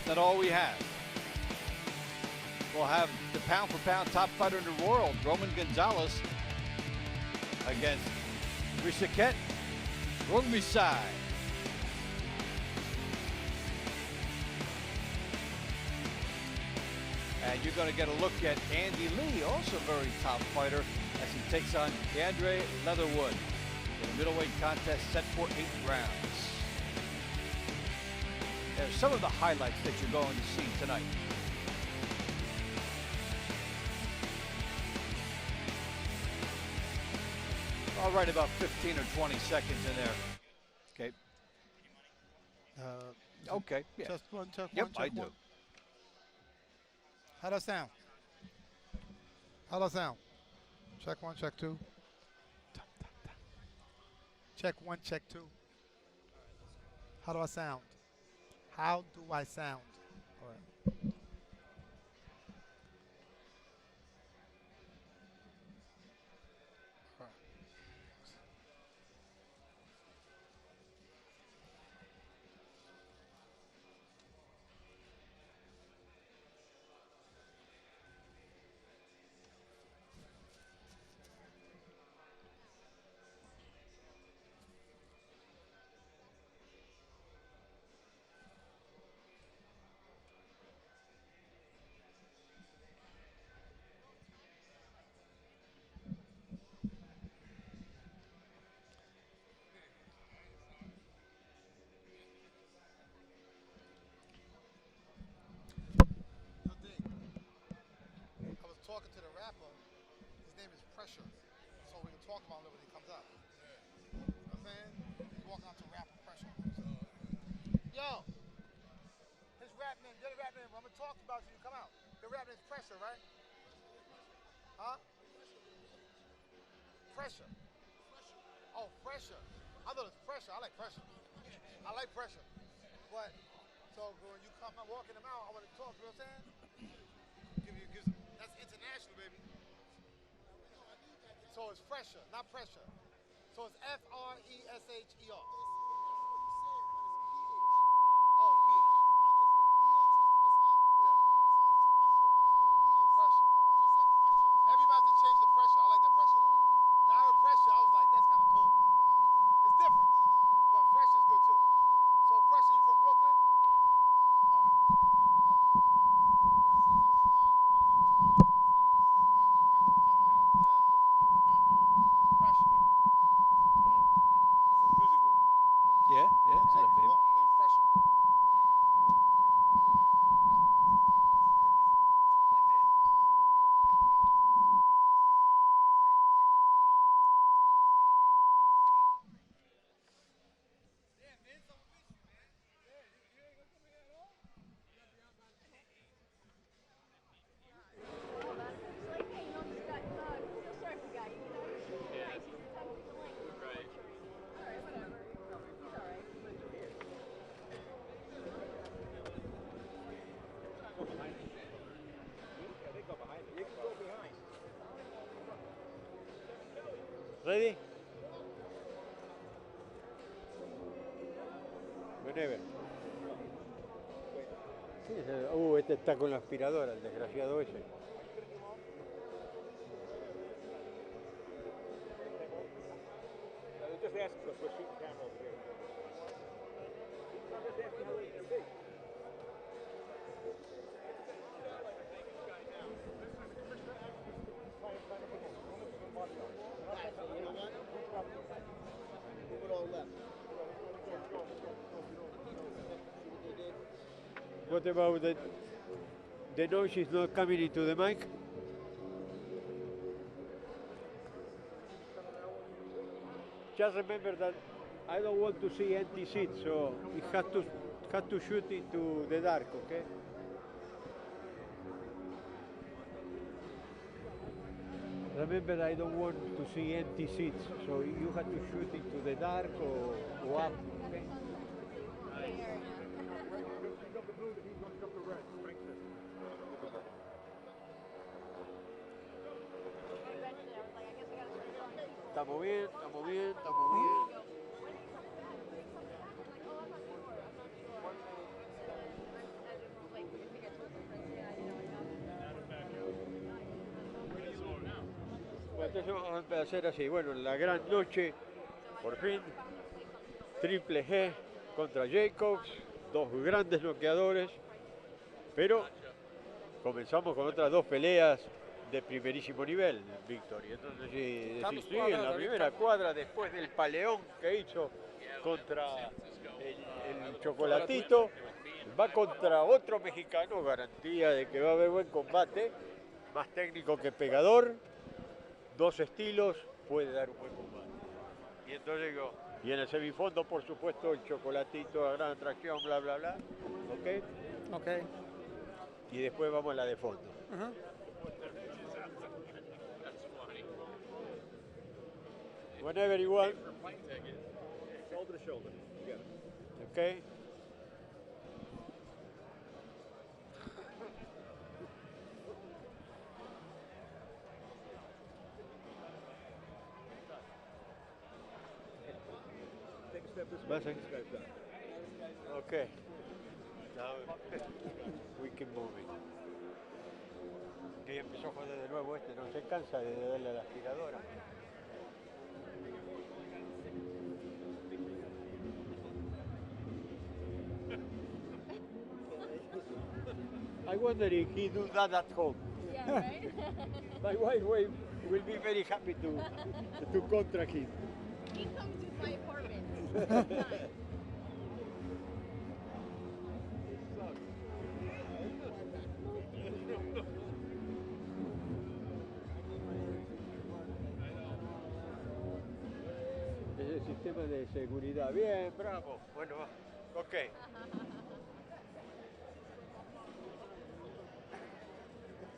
not all we have. We'll have the pound-for-pound top fighter in the world, Roman Gonzalez, against Rishiket Rungvisai. And you're going to get a look at Andy Lee, also a very top fighter, as he takes on Deandre Leatherwood in a middleweight contest set for 8 rounds. There's some of the highlights that you're going to see tonight. All right, about 15 or 20 seconds in there. Okay. Okay. Yeah. Just one, check Yep, one, check I do. one. How does sound? How does sound? Check one, check two. Check one, check two. How do I sound? How do I sound? All right. All right. Yo, D, I was talking to the rapper. His name is Pressure. So we can talk about him when he comes up. You know what I'm saying? He's walking out to rapper Pressure. Yo, his rap name, the other rap name, I'm gonna talk about you, you come out. The rap name's Pressure, right? Huh? Pressure. Oh, Pressure. I thought it was Pressure. I like Pressure. I like Pressure. But, so when you come out, walking him out, I want to talk, you know what I'm saying? That's international, baby. So it's Pressure, not Pressure. So it's F-R-E-S-H-E-R. Oh, it's P-H. Yeah. Pressure. All right. Maybe you might have to change the Pressure. I like that Pressure, though. When I heard Pressure, I was like, that's kind of cool. It's different. But Fresh is good, too. So, Pressure, you from Brooklyn? All right. Pressure. That's his music group. Yeah, yeah, it's not a baby. Then Fresher. Ready? Whenever. Sí, este está con la aspiradora, el desgraciado ese. Just ask us, we're shooting camera over here. I'm just asking how big they're big. Move it all left. What about the noise is not coming into the mic? Just remember that I don't want to see empty seats, so it has to shoot into the dark, okay? Remember, I don't want to see empty seats, so you have to shoot into the dark or up, okay? Estamos bien, estamos bien, estamos bien. Entonces vamos a hacer así. Bueno, la gran noche, por fin, Triple G contra Jacobs, dos grandes noqueadores, pero comenzamos con otras dos peleas de primerísimo nivel, Víctor. Y entonces, sí, en la primera cuadra, después del paleón que hizo contra el Chocolatito, va contra otro mexicano, garantía de que va a haber buen combate, más técnico que pegador, dos estilos, puede dar un buen combate. Y entonces digo, y en el semifondo, por supuesto, el Chocolatito, la gran atracción, bla, bla, bla, ¿ok? Ok. Y después vamos a la de fondo. Whenever you want. Shoulder to shoulder. You got it. Okay. Take a step this way. Vas a- This guy's done. Okay. Now we can move it. Que empezó a joder de nuevo este, no se cansa de darle a la aspiradora. I wonder if he do that at home. Yeah, right? My wife will be very happy to contract him. He comes to my apartment all the time. Es el sistema de seguridad. Bien, bravo. Bueno, va. Ok.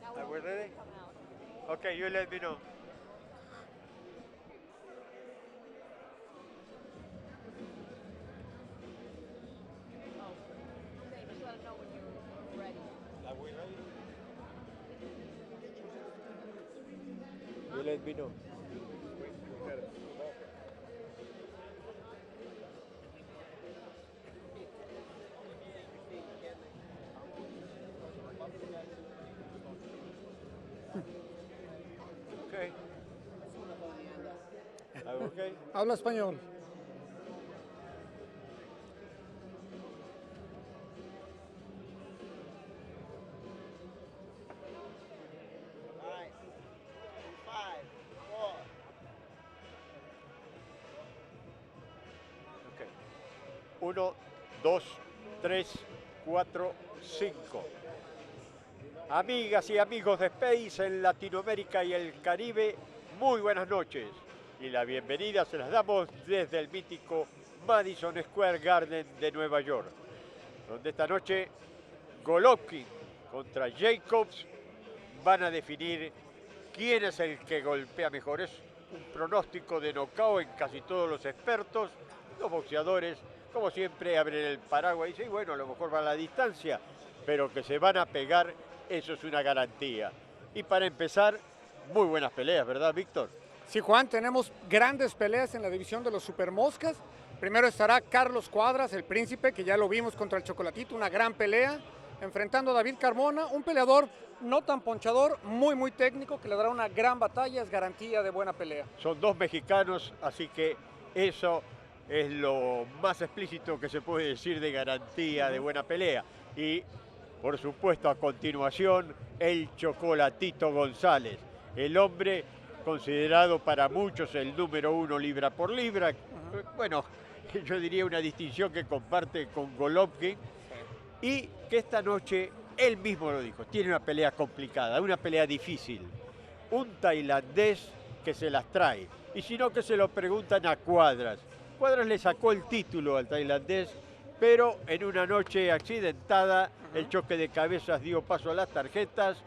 Now Are we we'll ready? come out. Okay, you let me know. Okay, just let him know when you're ready. Are we ready? You let me know. We got it. Okay. Are we okay? Habla español. All right. 5, 4. Okay. 1, 2, 3, 4, 5. Amigas y amigos de Space en Latinoamérica y el Caribe, muy buenas noches. Y la bienvenida se las damos desde el mítico Madison Square Garden de Nueva York, donde esta noche Golovkin contra Jacobs van a definir quién es el que golpea mejor. Es un pronóstico de knockout en casi todos los expertos. Los boxeadores, como siempre, abren el paraguas y dicen, bueno, a lo mejor va a la distancia, pero que se van a pegar, eso es una garantía. Y para empezar, muy buenas peleas, ¿verdad, Víctor? Sí, Juan, tenemos grandes peleas en la división de los supermoscas. Primero estará Carlos Cuadras, el príncipe, que ya lo vimos contra el Chocolatito, una gran pelea, enfrentando a David Carmona, un peleador no tan ponchador, muy técnico, que le dará una gran batalla, es garantía de buena pelea. Son dos mexicanos, así que eso es lo más explícito que se puede decir de garantía de buena pelea. Y, por supuesto, a continuación, el Chocolatito González, el hombre considerado para muchos el número 1 libra por libra. Bueno, yo diría una distinción que comparte con Golovkin y que esta noche, él mismo lo dijo, tiene una pelea complicada, una pelea difícil. Un tailandés que se las trae. Y si no, que se lo preguntan a Cuadras. Cuadras le sacó el título al tailandés, pero en una noche accidentada, el choque de cabezas dio paso a las tarjetas,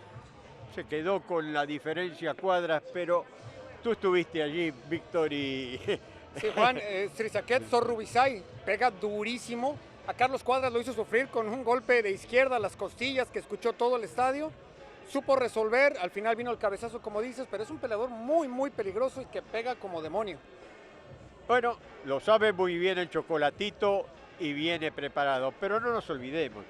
se quedó con la diferencia Cuadras, pero tú estuviste allí, Víctor, y... Sí, Juan, Srisaket Sorrubisay pega durísimo. A Carlos Cuadras lo hizo sufrir con un golpe de izquierda a las costillas que escuchó todo el estadio. Supo resolver, al final vino el cabezazo como dices, pero es un peleador muy peligroso y que pega como demonio. Bueno, lo sabe muy bien el Chocolatito y viene preparado, pero no nos olvidemos.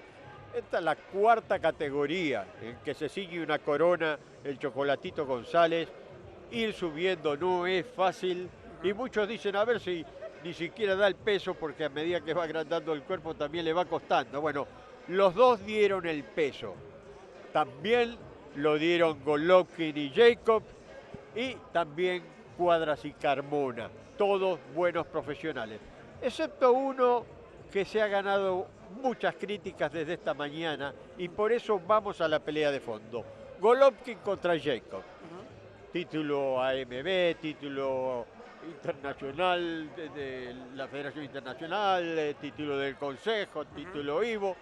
Esta es la cuarta categoría en que se sigue una corona, el Chocolatito González, Ir subiendo no es fácil y muchos dicen a ver si ni siquiera da el peso porque a medida que va agrandando el cuerpo también le va costando. Bueno, los dos dieron el peso. También lo dieron Golovkin y Jacob y también Cuadras y Carmona. Todos buenos profesionales. Excepto uno que se ha ganado muchas críticas desde esta mañana y por eso vamos a la pelea de fondo. Golovkin contra Jacob. Título AMB, título internacional de la Federación Internacional, título del Consejo, título IVO.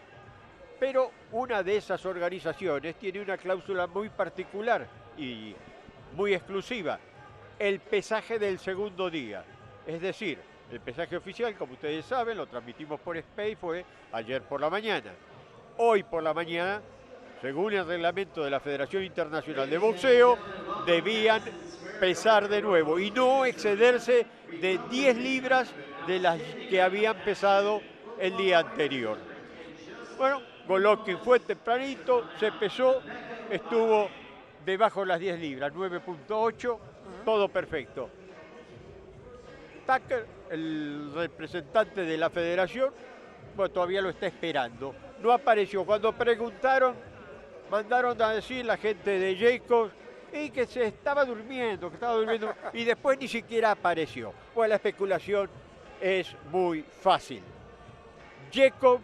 Pero una de esas organizaciones tiene una cláusula muy particular y muy exclusiva. El pesaje del segundo día. Es decir, el pesaje oficial, como ustedes saben, lo transmitimos por Space, fue ayer por la mañana. Hoy por la mañana, según el reglamento de la Federación Internacional de Boxeo, debían pesar de nuevo y no excederse de 10 libras de las que habían pesado el día anterior. Bueno, Golovkin fue tempranito, se pesó, estuvo debajo de las 10 libras, 9.8, todo perfecto. Tucker, el representante de la federación, bueno, todavía lo está esperando. No apareció. Cuando preguntaron, mandaron a decir la gente de Jacob y que se estaba durmiendo, y después ni siquiera apareció. Pues la especulación es muy fácil. Jacob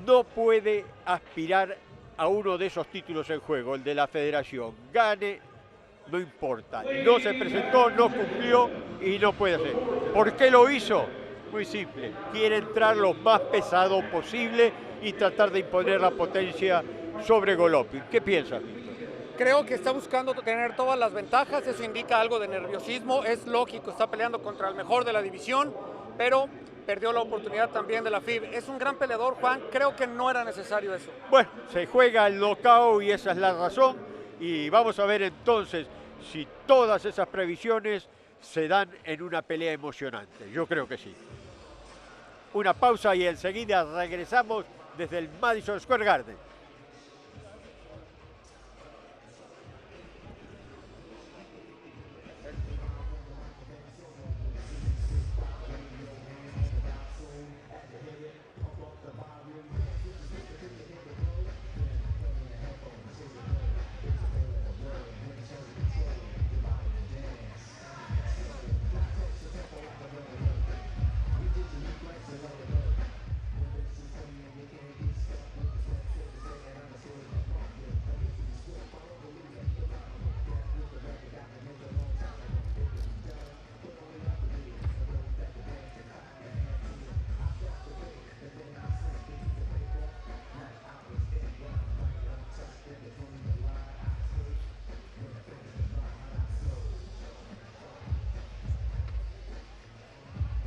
no puede aspirar a uno de esos títulos en juego, el de la federación. Gane, no importa. No se presentó, no cumplió y no puede hacer. ¿Por qué lo hizo? Muy simple. Quiere entrar lo más pesado posible y tratar de imponer la potencia sobre Golovkin. ¿Qué piensas? Creo que está buscando tener todas las ventajas, eso indica algo de nerviosismo, es lógico, está peleando contra el mejor de la división, pero perdió la oportunidad también de la FIB. Es un gran peleador, Juan, creo que no era necesario eso. Bueno, se juega el knockout y esa es la razón, y vamos a ver entonces si todas esas previsiones se dan en una pelea emocionante. Yo creo que sí. Una pausa y enseguida regresamos desde el Madison Square Garden.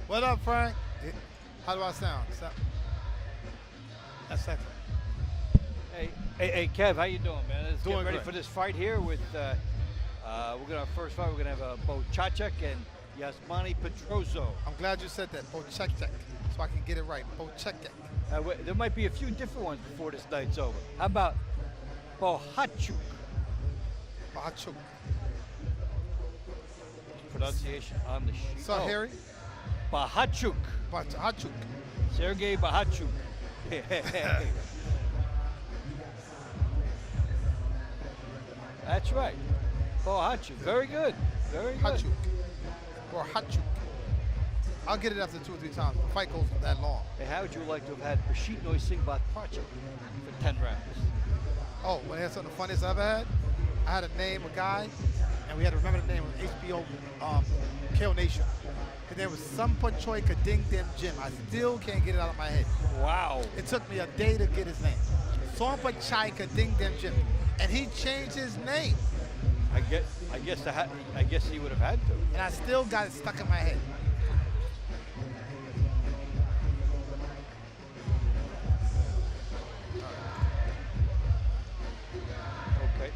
What up, Frank? How do I sound? That's second. Hey, Kev, how you doing, man? Let's Doing get ready great. for this fight here. With first fight, we're gonna have Bochacek and Yasmani Petrozo. I'm glad you said that. Bochecek, so I can get it right. Bochecek. There might be a few different ones before this night's over. How about Bohachuk? Bahachuk. Pronunciation on the sheet. So, Harry? Bahachuk. Bahachuk. Sergei Bahachuk. That's right. Bohachuk. Very good. Very good. Hachuk. Or Hachuk. I'll get it after 2 or 3 times. The fight goes that long. Hey, how would you like to have had Pashitnoy Singbat Parchak for 10 rounds? Oh, when I had something the funniest I ever had, I had to name a guy, and we had to remember the name of HBO KO Nation. His name was Sampachoy Kading Dem Jim. I still can't get it out of my head. Wow. It took me a day to get his name. Sampachoy Kading Dem Jim. And he changed his name. I guess he would have had to. And I still got it stuck in my head. Okay.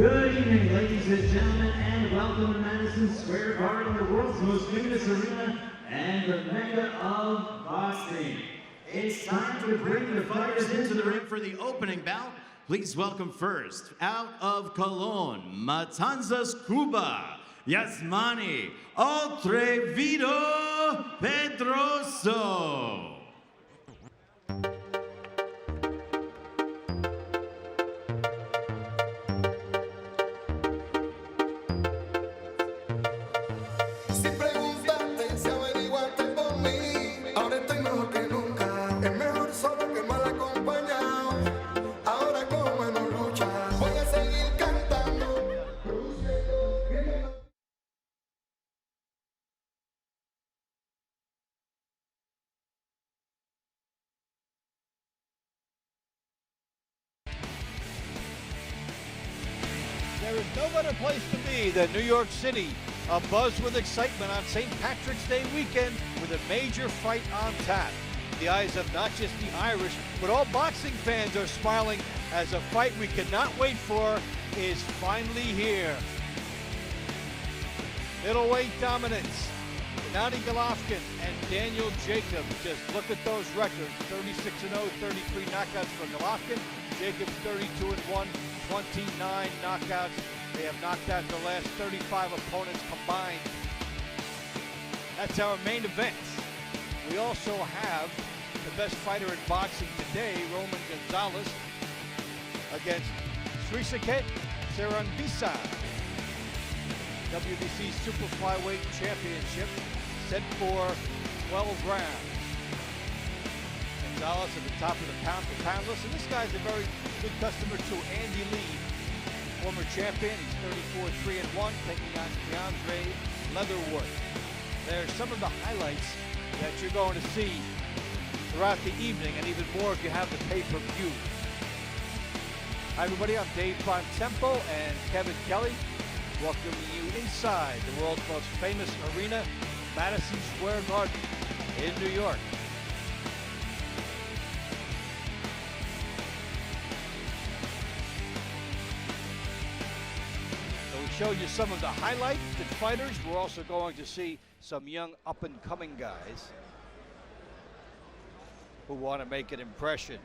Good evening, ladies and gentlemen, and welcome to Madison Square Garden, the world's most famous arena and the mecca of boxing. It's time to bring the fighters into the ring for the opening bout. Please welcome first, out of Cologne, Matanzas, Cuba, Yasmani Atrevido Pedroso. Si preguntaste, si averiguaste por mí, ahora estoy mejor que nunca. Es mejor solo que mal acompañado. Ahora como menos lucha, voy a seguir cantando. There is no better place to be than New York City, abuzz with excitement on St. Patrick's Day weekend with a major fight on tap. The eyes of not just the Irish, but all boxing fans are smiling as a fight we cannot wait for is finally here. Middleweight dominance. Gennady Golovkin and Daniel Jacobs. Just look at those records. 36-0, 33 knockouts for Golovkin. Jacobs 32-1, 29 knockouts. They have knocked out the last 35 opponents combined. That's our main event. We also have the best fighter in boxing today, Roman Gonzalez, against Srisaket Seranvisa. WBC Super Flyweight Championship set for 12 rounds. Gonzalez at the top of the pound-for-pound list, and this guy's a very good customer to Andy Lee, former champion. He's 34-3-1, taking on DeAndre Leatherwood. There's some of the highlights that you're going to see throughout the evening, and even more if you have the pay-per-view. Hi everybody, I'm Dave Bontempo and Kevin Kelly, welcoming you inside the world's most famous arena, Madison Square Garden in New York. So we showed you some of the highlighted fighters. We're also going to see some young up-and-coming guys who want to make an impression.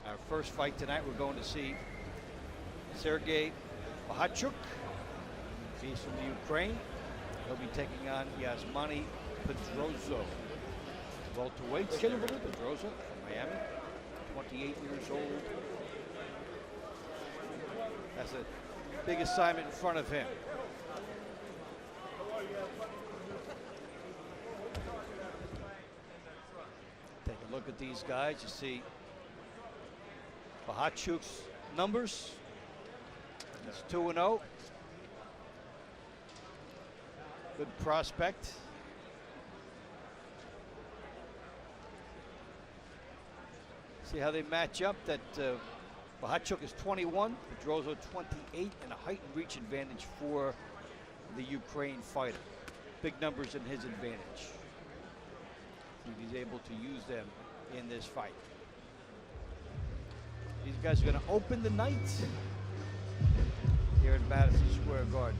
Our first fight tonight, we're going to see Sergey Bohachuk. He's from the Ukraine. He'll be taking on Yasmani Pedroso. Welterweight, Pedroso from Miami, 28 years old. That's a big assignment in front of him. Take a look at these guys. You see Bohachuk's numbers. He's 2-0. Good prospect. See how they match up. That Bohachuk is 21, Pedroso 28, and a height and reach advantage for the Ukraine fighter. Big numbers in his advantage. See if he's able to use them in this fight. These guys are going to open the night here at Madison Square Garden.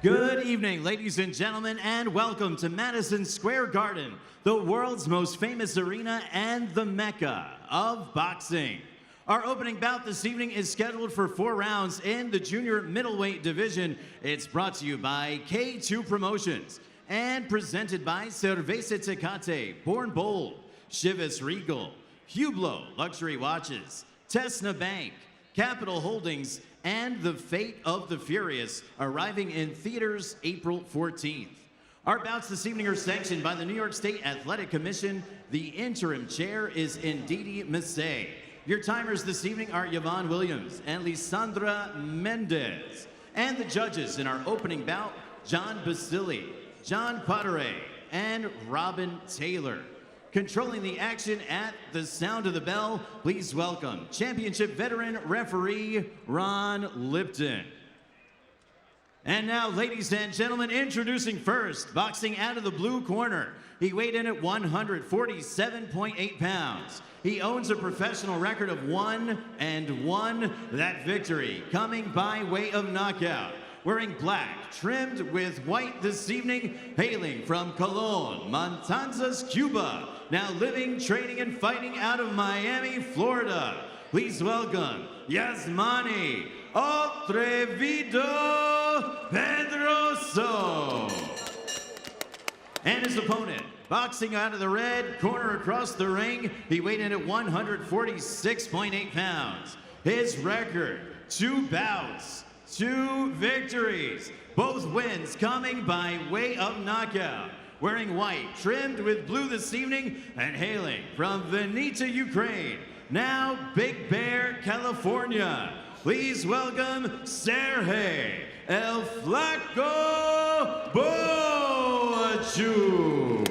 Good evening, ladies and gentlemen, and welcome to Madison Square Garden, the world's most famous arena and the mecca of boxing. Our opening bout this evening is scheduled for 4 rounds in the junior middleweight division. It's brought to you by K2 Promotions and presented by Cerveza Tecate, Born Bold, Chivas Regal, Hublot Luxury Watches, Tesna Bank, Capital Holdings, and The Fate of the Furious, arriving in theaters April 14th. Our bouts this evening are sanctioned by the New York State Athletic Commission. The interim chair is Ndidi Messe. Your timers this evening are Yvonne Williams and Lisandra Mendez. And the judges in our opening bout, John Basili, John Potteray, and Robin Taylor. Controlling the action at the sound of the bell, please welcome championship veteran referee Ron Lipton. And now, ladies and gentlemen, introducing first, boxing out of the blue corner. He weighed in at 147.8 pounds. He owns a professional record of 1-1. That victory coming by way of knockout. Wearing black, trimmed with white this evening, hailing from Colón, Matanzas, Cuba. Now living, training, and fighting out of Miami, Florida. Please welcome Yasmani Atrevido Pedroso. And his opponent, boxing out of the red corner across the ring, he weighed in at 146.8 pounds. His record, 2 bouts, 2 victories, both wins coming by way of knockout. Wearing white, trimmed with blue this evening, and hailing from Vinnytsia, Ukraine. Now Big Bear, California. Please welcome Sergey El Flaco Boachuk.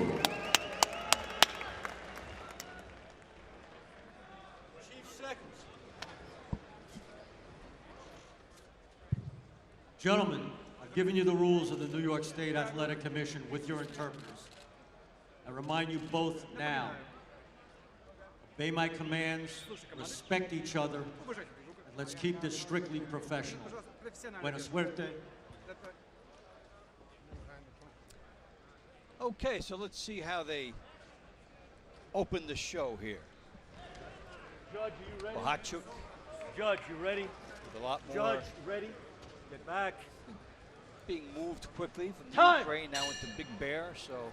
Gentlemen, I've given you the rules of the New York State Athletic Commission with your interpreters. I remind you both now, obey my commands, respect each other, and let's keep this strictly professional. Buena suerte. Okay, so let's see how they open the show here. Judge, are you ready? Boachuk Judge, you ready? with a lot more Judge, you ready? Get back. being moved quickly from the Time. Ukraine now into Big Bear, so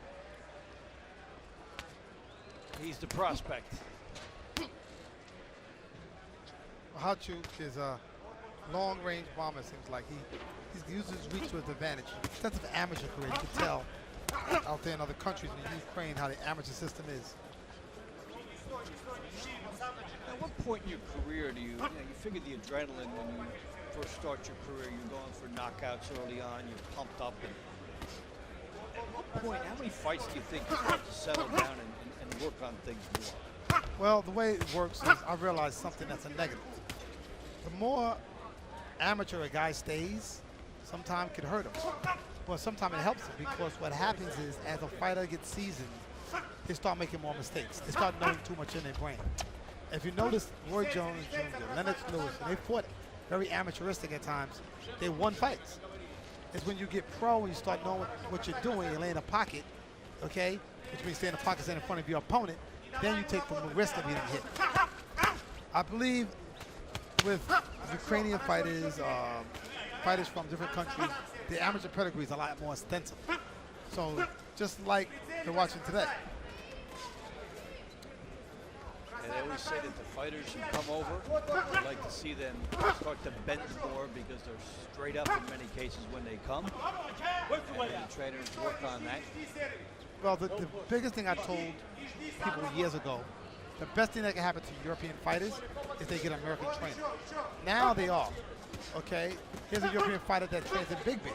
he's the prospect. Boachuk is a long-range bomber, seems like. He uses his reach to his advantage. Extensive amateur career, you can tell out there in other countries in Ukraine how the amateur system is. At what point in your career do you figure the adrenaline when you first start your career, you're going for knockouts early on, you're pumped up. And at what point, how many fights do you think you start to settle down and work on things more? Well, the way it works is I realized something that's a negative. The more amateur a guy stays, sometimes could hurt him. Well, sometimes it helps him because what happens is as a fighter gets seasoned, they start making more mistakes. They start knowing too much in their brain. If you notice Roy Jones Jr., Lennox Lewis, and they fought very amateuristic at times, they won fights. It's when you get pro and you start knowing what you're doing, you lay in a pocket, okay? Which means stay in the pocket, stay in front of your opponent, then you take the risk of getting hit. I believe with Ukrainian fighters, fighters from different countries, the amateur pedigree is a lot more extensive. So just like you're watching today. And they always say that the fighters who come over, I'd like to see them start to bend more because they're straight up in many cases when they come. And the trainers work on that. Well, the biggest thing I told people years ago, the best thing that can happen to European fighters is they get an American trainer. Now they are, okay? Here's a European fighter that trains in Big Bear.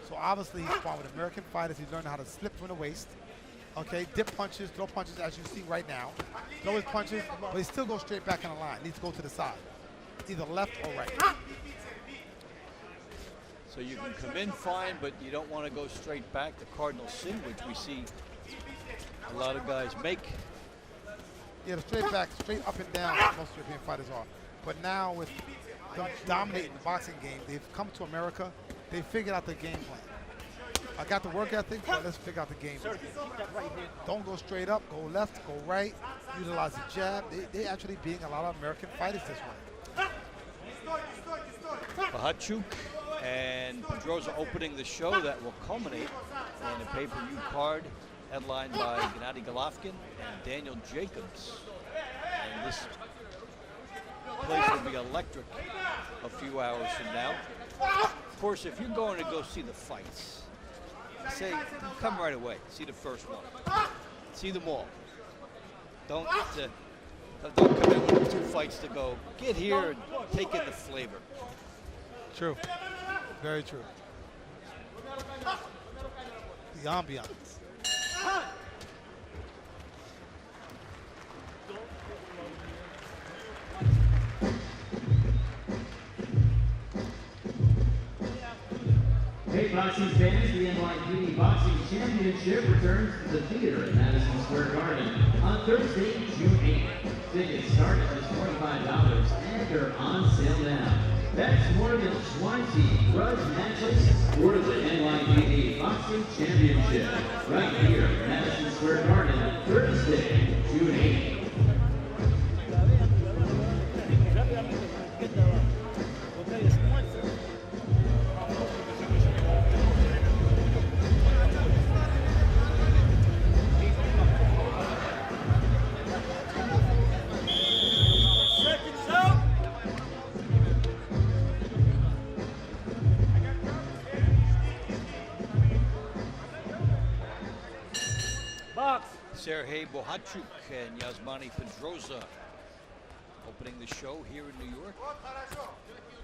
So obviously he's fought with American fighters. He's learned how to slip from the waist, okay? Dip punches, throw punches as you see right now. Throw his punches, but he still goes straight back in the line. Needs to go to the side, either left or right. So you can come in fine, but you don't want to go straight back. The cardinal sin, which we see a lot of guys make. Yeah, the straight back, straight up and down, most European fighters are. But now with them dominating the boxing game, they've come to America, they figured out the game plan. I got the work ethic, but let's figure out the game plan. Don't go straight up, go left, go right, utilize the jab. They're actually beating a lot of American fighters this way. Boachuk and Pedrosa opening the show that will culminate in a pay-per-view card headlined by Gennady Golovkin and Daniel Jacobs. And this place will be electric a few hours from now. Of course, if you're going to go see the fights, say, come right away, see the first one. See them all. Don't come in with 2 fights to go. Get here and take in the flavor. True. Very true. The ambiance. Hey, boxing fans, the NYPD Boxing Championship returns to the theater at Madison Square Garden on Thursday, June 8th. Tickets start at just $25 and are on sale now. That's more than 20 grudge matches for the NYPD Boxing Championship right here at Madison Square Garden, Thursday, June 8th. Sergey Bohachuk and Yasmani Pedroza opening the show here in New York.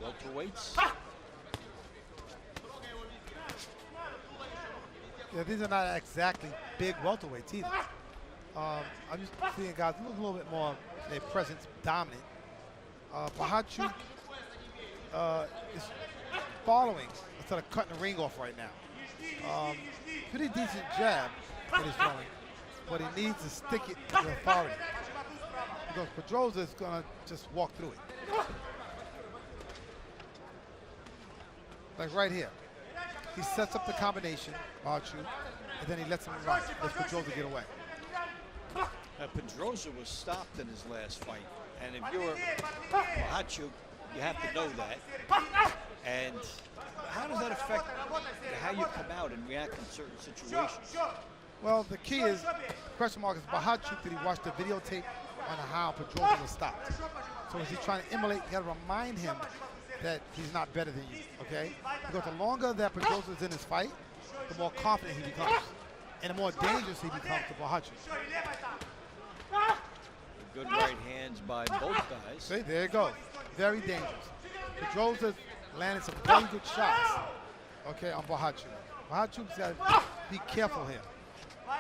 Welterweights. Yeah, these are not exactly big welterweights either. I'm just seeing guys look a little bit more, their presence dominant. Bohachuk is following instead of cutting the ring off right now. Pretty decent jab that he's throwing, but he needs to stick it with authority because Pedroza is going to just walk through it. Like right here. He sets up the combination, Bohachuk, and then he lets him run. Lets Pedroza get away. Pedroza was stopped in his last fight, and if you're Bohachuk, you have to know that. And how does that affect how you come out and react in certain situations? Well, the key is, question mark is Bohachuk, did he watch the videotape on how Pedroza was stopped? So is he trying to emulate? You got to remind him that he's not better than you, okay? Because the longer that Pedroza is in his fight, the more confident he becomes, and the more dangerous he becomes to Bohachuk. Good right hands by both guys. See, there it goes. Very dangerous. Pedroza landed some very good shots, okay, on Bohachuk. Bohachuk's got to be careful here.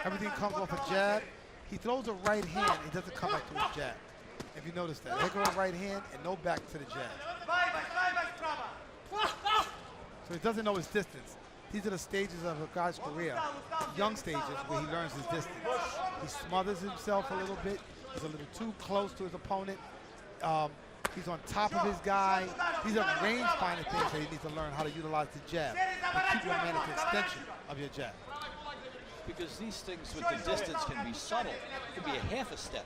Everything comes off a jab. He throws a right hand, he doesn't come back to his jab. If you notice that. They go a right hand and no back to the jab. So he doesn't know his distance. These are the stages of a guy's career, young stages where he learns his distance. He smothers himself a little bit. He's a little too close to his opponent. He's on top of his guy. These are range-finding things that he needs to learn how to utilize the jab and keep your man at the extension of your jab. Because these things with the distance can be subtle. It could be a half a step,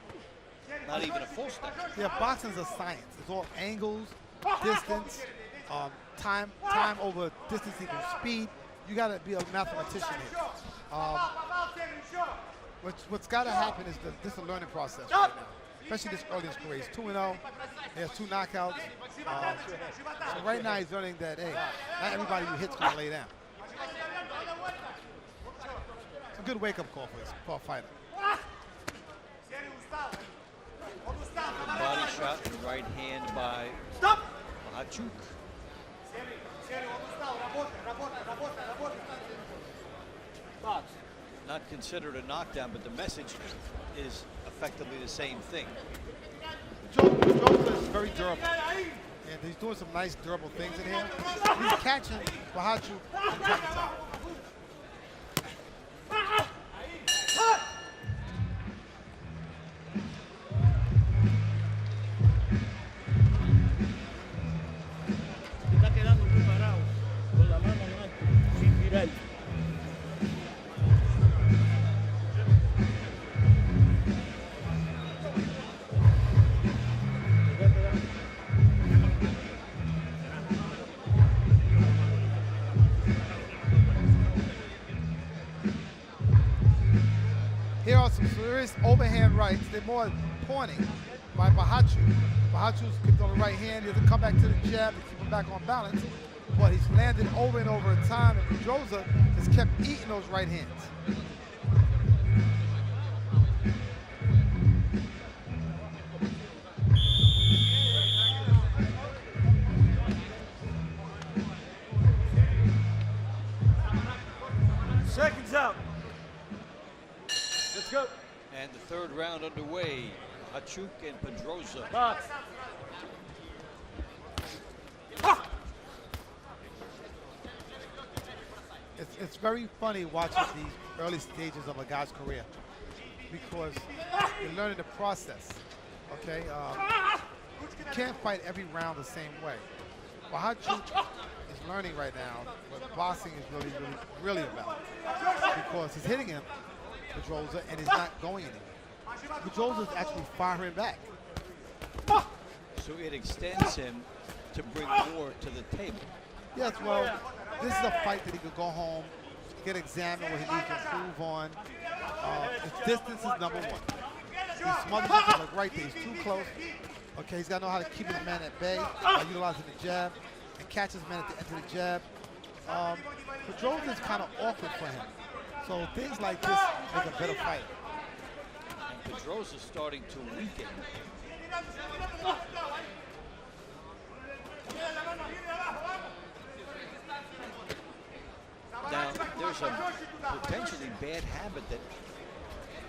not even a full step. Yeah, boxing's a science. It's all angles, distance, time over distance equals speed. You got to be a mathematician here. What's got to happen is this is a learning process right now, especially this early in his career. He's 2-0. He has 2 knockouts. So right now he's learning that, hey, not everybody who hits can lay down. It's a good wake-up call for a fighter. Body shot in the right hand by Bohachuk. Not considered a knockdown, but the message is effectively the same thing. Pedroza is very durable, and he's doing some nice durable things in here. He's catching Bohachuk from time to time. Está quedando muy parado, con la mano en alto, sin girar. Here are some serious overhand rights. They're more pointing by Bohachuk. Bohachuk's kicked on the right hand. He doesn't come back to the jab to keep him back on balance. But he's landed over and over time, and Pedroza has kept eating those right hands. Seconds out. Let's go. And the third round underway. Bohachuk and Pedroza. Box. it's very funny watching these early stages of a guy's career because you're learning the process. Okay, you can't fight every round the same way. Bohachuk is learning right now what boxing is really about because he's hitting him, Pedrosa, and he's not going anywhere. Pedrosa's actually firing back. So it extends him to bring more to the table. Yes, well, this is a fight that he could go home, get examined what he needs to improve on. His distance is number one. He smothers him like right there. He's too close. Okay, he's got to know how to keep his man at bay by utilizing the jab and catch his man at the end of the jab. Pedrosa is kind of awkward for him. So things like this make a better fighter. And Pedrosa's starting to weaken. Now, there's a potentially bad habit that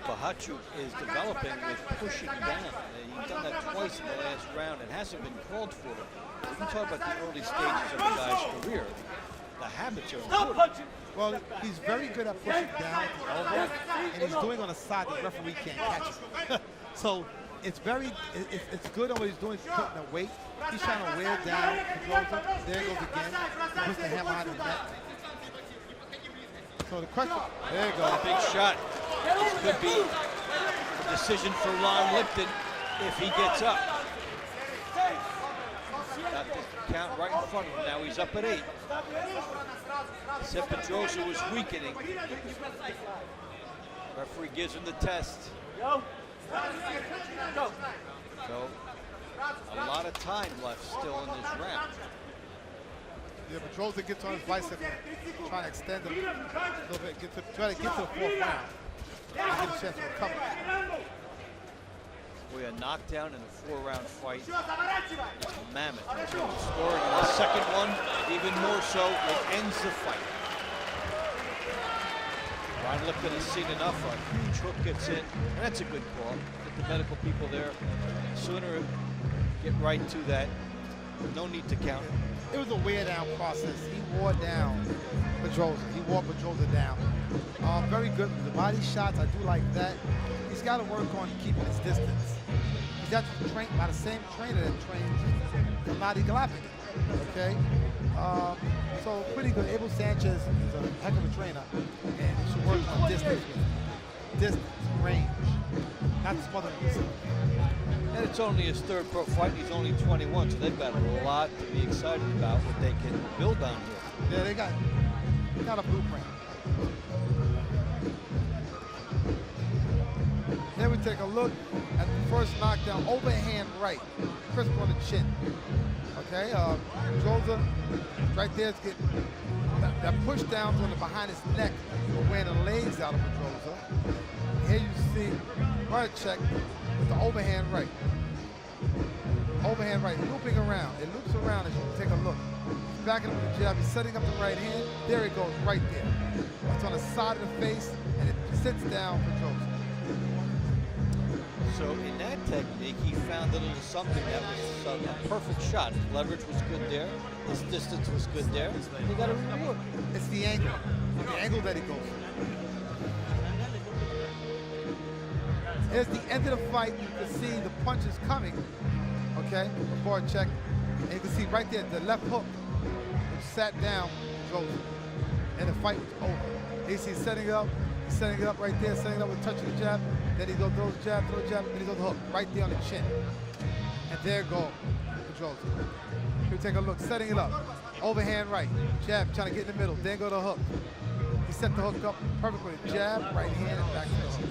Bohachuk is developing with pushing down. He's done that twice in the last round. It hasn't been called for. We can talk about the early stages of a guy's career. The habits are important. Well, he's very good at pushing down at the elbow, and he's doing on a side the referee can't catch him. So it's good on what he's doing. He's putting the weight. He's trying to wear down Pedrosa. There he goes again. He puts the hammer out of the net. So the question, there you go. A big shot. This could be a decision for Ron Lipton if he gets up. Got the count right in front of him. Now he's up at 8. Said Pedrosa was weakening. Referee gives him the test. So a lot of time left still in this round. Yeah, Pedrosa gets on his bicycle, trying to extend it a little bit, try to get to the 4th round. And get a chance to recover. We are knocked down in a 4-round fight. It's a mammoth. Scoring in the second one, even more so, it ends the fight. Ron Lipton has seen enough. A huge hook gets in, and that's a good call. Get the medical people there. Sooner get right to that. No need to count. It was a wear down process. He wore down Pedrosa. He wore Pedrosa down. Very good with the body shots. I do like that. He's got to work on keeping his distance. He's actually trained by the same trainer that trains Gennady Golovkin. Okay? So pretty good. Abel Sanchez is a heck of a trainer, and he should work on distance, range, not smothering himself. And it's only his 3rd pro fight. He's only 21, so they've got a lot to be excited about what they can build on here. Yeah, they got a blueprint. Then we take a look at the first knockdown, overhand right, crisp on the chin. Okay, Pedrosa right there is getting that push down on the behind his neck, wearing the legs out of Pedrosa. Here you see Bohachuk with the overhand right. Overhand right, looping around. It loops around as you take a look. He's backing up with the jab. He's setting up the right hand. There it goes, right there. It's on the side of the face, and it sits down for Pedrosa. So in that technique, he found a little something that was a perfect shot. His leverage was good there. His distance was good there. He got a reward. It's the angle that he goes for. Here's the end of the fight. You can see the punches coming, okay, before I check. And you can see right there the left hook, which sat down, goes, and the fight was over. You see he's setting it up right there, setting it up with touching the jab. Then he goes, throws the jab, then he goes the hook, right there on the chin. And there goes Pedrosa. Here, take a look, setting it up. Overhand right, jab, trying to get in the middle, then go to the hook. He set the hook up perfectly. Jab, right hand, and back to the hook.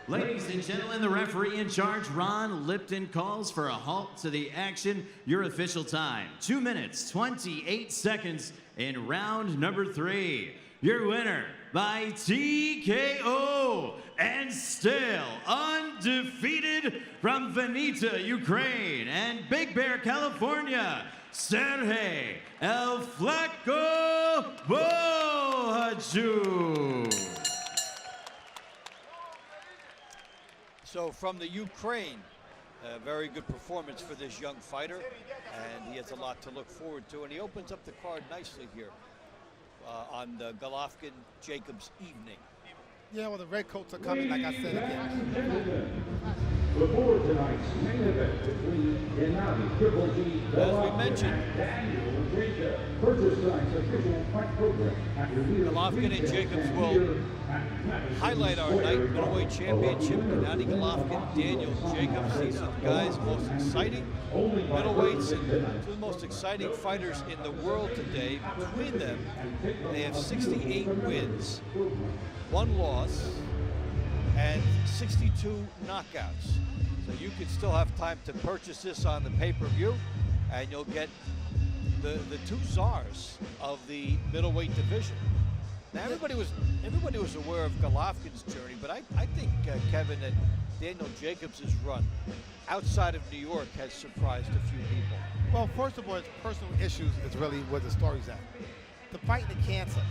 Ladies and gentlemen, the referee in charge, Ron Lipton, calls for a halt to the action. Your official time, 2 minutes, 28 seconds in round number 3. Your winner by TKO and still undefeated from Vinnytsia, Ukraine and Big Bear, California, Sergey El Flaco Bohachuk. So from the Ukraine, A very good performance for this young fighter, and he has a lot to look forward to. And he opens up the card nicely here on the Golovkin-Jacobs evening. Yeah, well, the red coats are coming, like I said again. Before tonight's main event between Gennady Triple G as we mentioned, and Daniel Jacob, purchase tonight's official fight program. Golovkin and Jacobs will highlight our night middleweight championship. Gennady Golovkin, Daniel Jacobs. These are the guys most exciting middleweights and two of the most exciting fighters in the world today. Between them, they have 68 wins, 1 loss, and 62 knockouts. So you can still have time to purchase this on the pay-per-view, and you'll get the 2 czars of the middleweight division. Now everybody was aware of Golovkin's journey, but I think Kevin, that Daniel Jacobs' run outside of New York has surprised a few people. Well, first of all, his personal issues is really where the story's at. The fight the cancer,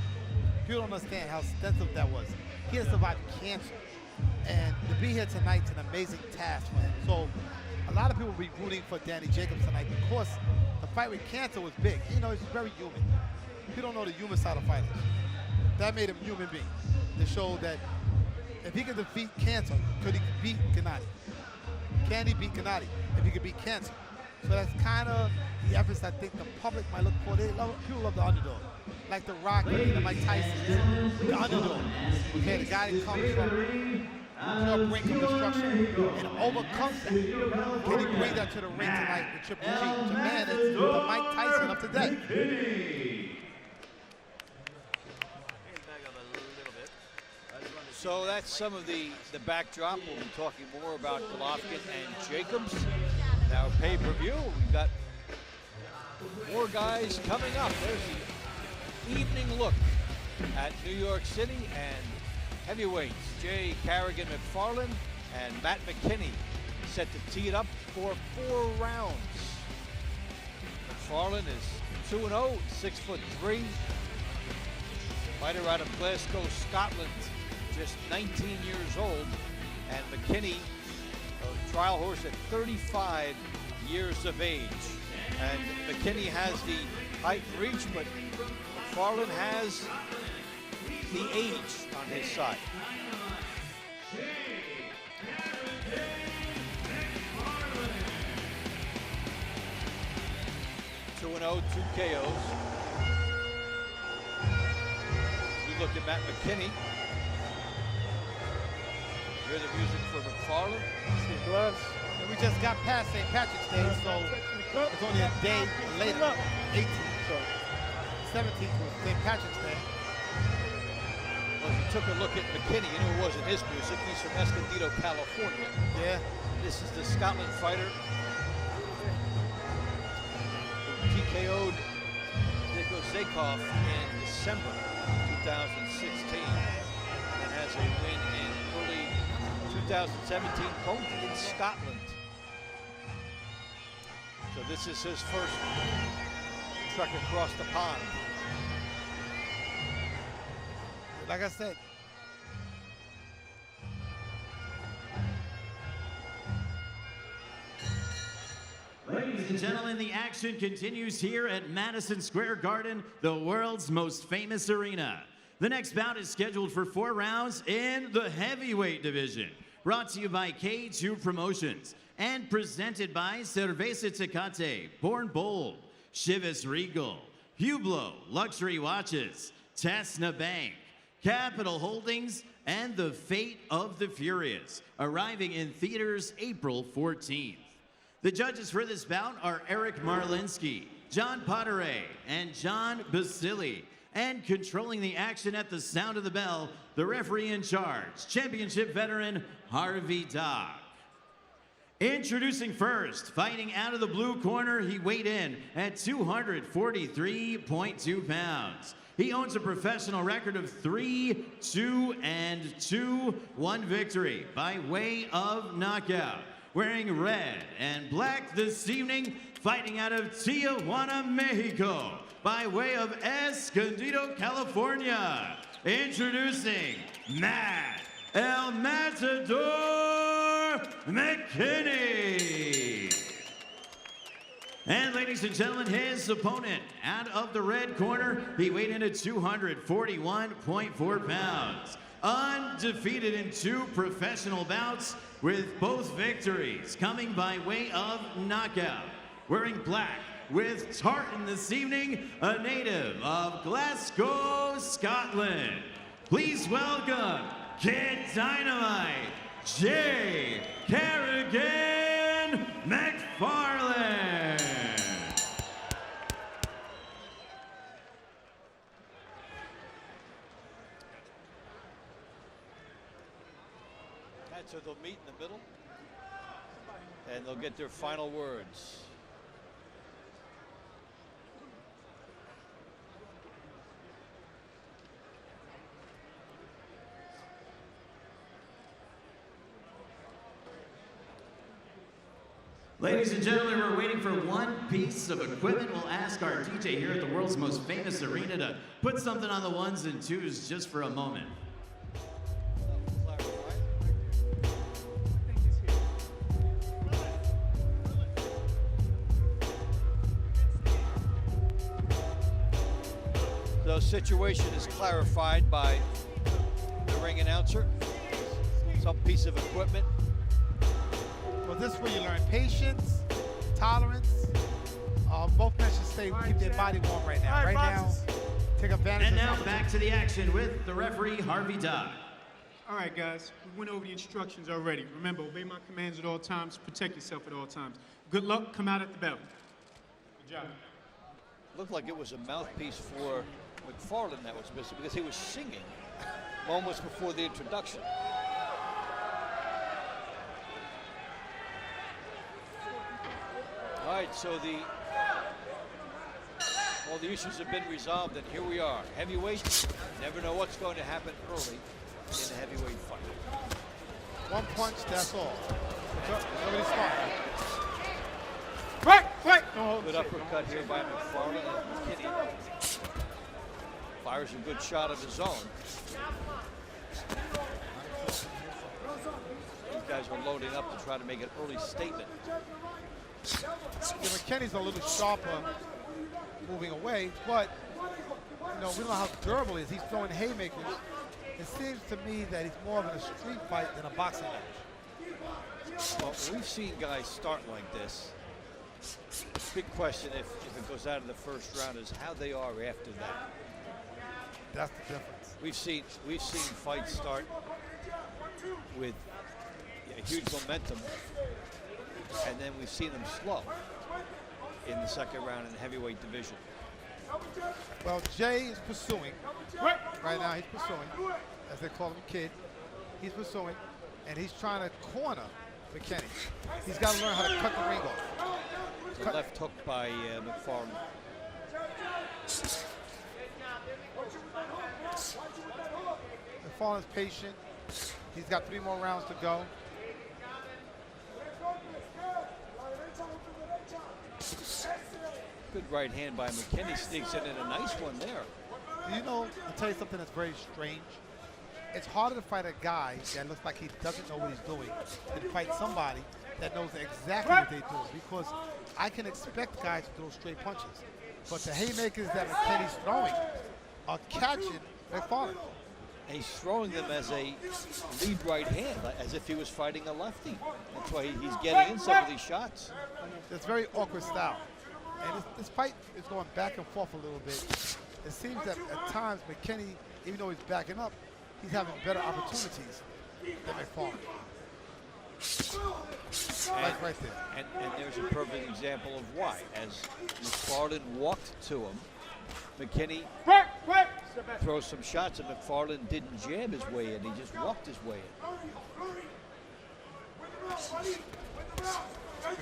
people don't understand how extensive that was. He has survived cancer. And to be here tonight's an amazing task for him. So a lot of people will be rooting for Danny Jacobs tonight because the fight with cancer was big. You know, he's very human. People don't know the human side of fighters. That made him a human being. To show that if he could defeat cancer, could he beat Gennady? Can he beat Gennady if he could beat cancer? So that's kind of the efforts I think the public might look for. People love the underdog. Like The Rock and Mike Tyson, the underdog. Okay, the guy that comes from the brink of destruction and overcomes that. Can he bring that to the ring tonight with Triple G? To man, it's the Mike Tyson of today. So that's some of the backdrop. We'll be talking more about Golovkin and Jacobs. Now pay-per-view, we've got more guys coming up. There's the evening look at New York City, and heavyweights Jay Carrigan McFarland and Matt McKinney set to tee it up for 4 rounds. McFarland is 2-0, 6'3". Fighter out of Glasgow, Scotland, just 19 years old, and McKinney, a trial horse at 35 years of age. And McKinney has the height and reach, but McFarland has the age on his side. Two 2 KOs. You look at Matt McKinney. Hear the music for McFarland. And we just got past St. Patrick's Day, so it's only a day later, 18th. So 17th was St. Patrick's Day. Well, if you took a look at McKinney, you knew it wasn't his music. He's from Escondido, California. Yeah. This is the Scotland fighter who TKO'd Nico Zakov in December 2016 and has a win in early 2017, both in Scotland. So this is his first trek across the pond. Like I said, ladies and gentlemen, the action continues here at Madison Square Garden, the world's most famous arena. The next bout is scheduled for 4 rounds in the heavyweight division. Brought to you by K2 Promotions and presented by Cerveza Tecate, Born Bold, Chivas Regal, Hublot Luxury Watches, Tesna Bank, Capital Holdings, and The Fate of the Furious, arriving in theaters April 14th. The judges for this bout are Eric Marlinsky, John Potteray, and John Basili. And controlling the action at the sound of the bell, the referee in charge, championship veteran Harvey Dock. Introducing first, fighting out of the blue corner, he weighed in at 243.2 pounds. He owns a professional record of 3-2-2, 1 victory by way of knockout. Wearing red and black this evening, fighting out of Tijuana, Mexico, by way of Escondido, California. Introducing Matt El Matador McKinney. And ladies and gentlemen, his opponent out of the red corner, he weighed in at 241.4 pounds. Undefeated in 2 professional bouts with both victories coming by way of knockout. Wearing black with tartan this evening, a native of Glasgow, Scotland. Please welcome Kid Dynamite, Jay Kerrigan McFarland. So they'll meet in the middle, and they'll get their final words. Ladies and gentlemen, we're waiting for one piece of equipment. We'll ask our DJ here at the world's most famous arena to put something on the ones and twos just for a moment. The situation is clarified by the ring announcer. Some piece of equipment. Well, this is where you learn patience, tolerance. Both men should stay, keep their body warm right now. Right now, take advantage And of now this back to the action with the referee, Harvey Dodd. All right, guys, we went over the instructions already. Remember, obey my commands at all times, protect yourself at all times. Good luck, come out at the bell. Good job. Looked like it was a mouthpiece for McFarland that was missing because he was singing moments before the introduction. All right, so all the issues have been resolved, and here we are. Heavyweight, never know what's going to happen early in a heavyweight fight. One punch, that's all. Nobody's smart. Right. Good uppercut here by McFarland, and McKinney fires a good shot of his own. These guys are loading up to try to make an early statement. Yeah, McKinney's a little sharper moving away, but we don't know how durable he is. He's throwing haymakers. It seems to me that he's more of in a street fight than a boxing match. Well, we've seen guys start like this. Big question if it goes out of the first round is how they are after that. That's the difference. We've seen fights start with huge momentum, and then we've seen them slow in the second round in the heavyweight division. Well, Jay is pursuing. Right now he's pursuing, as they call him, Kid. He's pursuing, and he's trying to corner McKinney. He's got to learn how to cut the ring off. The left hook by McFarland. McFarland's patient. He's got 3 more rounds to go. Good right hand by McKinney, sneaks in a nice one there. You know, I'll tell you something that's very strange. It's harder to fight a guy that looks like he doesn't know what he's doing than to fight somebody that knows exactly what they're doing, because I can expect guys to throw straight punches, but the haymakers that McKinney's throwing are catching McFarland. And he's throwing them as a lead right hand, as if he was fighting a lefty. That's why he's getting in some of these shots. It's very awkward style. And this fight is going back and forth a little bit. It seems that at times McKinney, even though he's backing up, he's having better opportunities than McFarland. Right there. And there's a perfect example of why. As McFarland walked to him, McKinney throws some shots, and McFarland didn't jab his way in. He just walked his way in.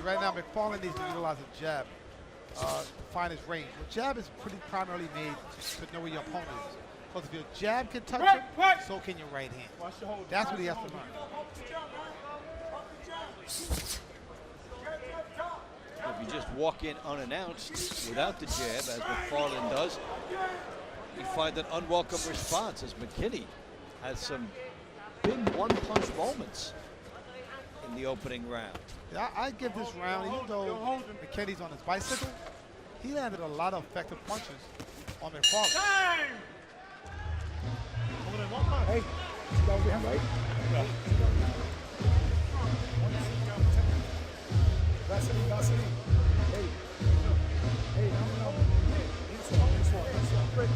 Right now, McFarland needs to utilize a jab to find his range. The jab is pretty primarily made to know where your opponent is. Because if your jab can touch him, so can your right hand. That's what he has to learn. If you just walk in unannounced without the jab, as McFarland does, you find an unwelcome response, as McKinney has some big one-punch moments in the opening round. Yeah, I give this round, even though McKinney's on his bicycle, he landed a lot of effective punches on McFarland. Hey, that was him, right? That's it. Hey, no. This one.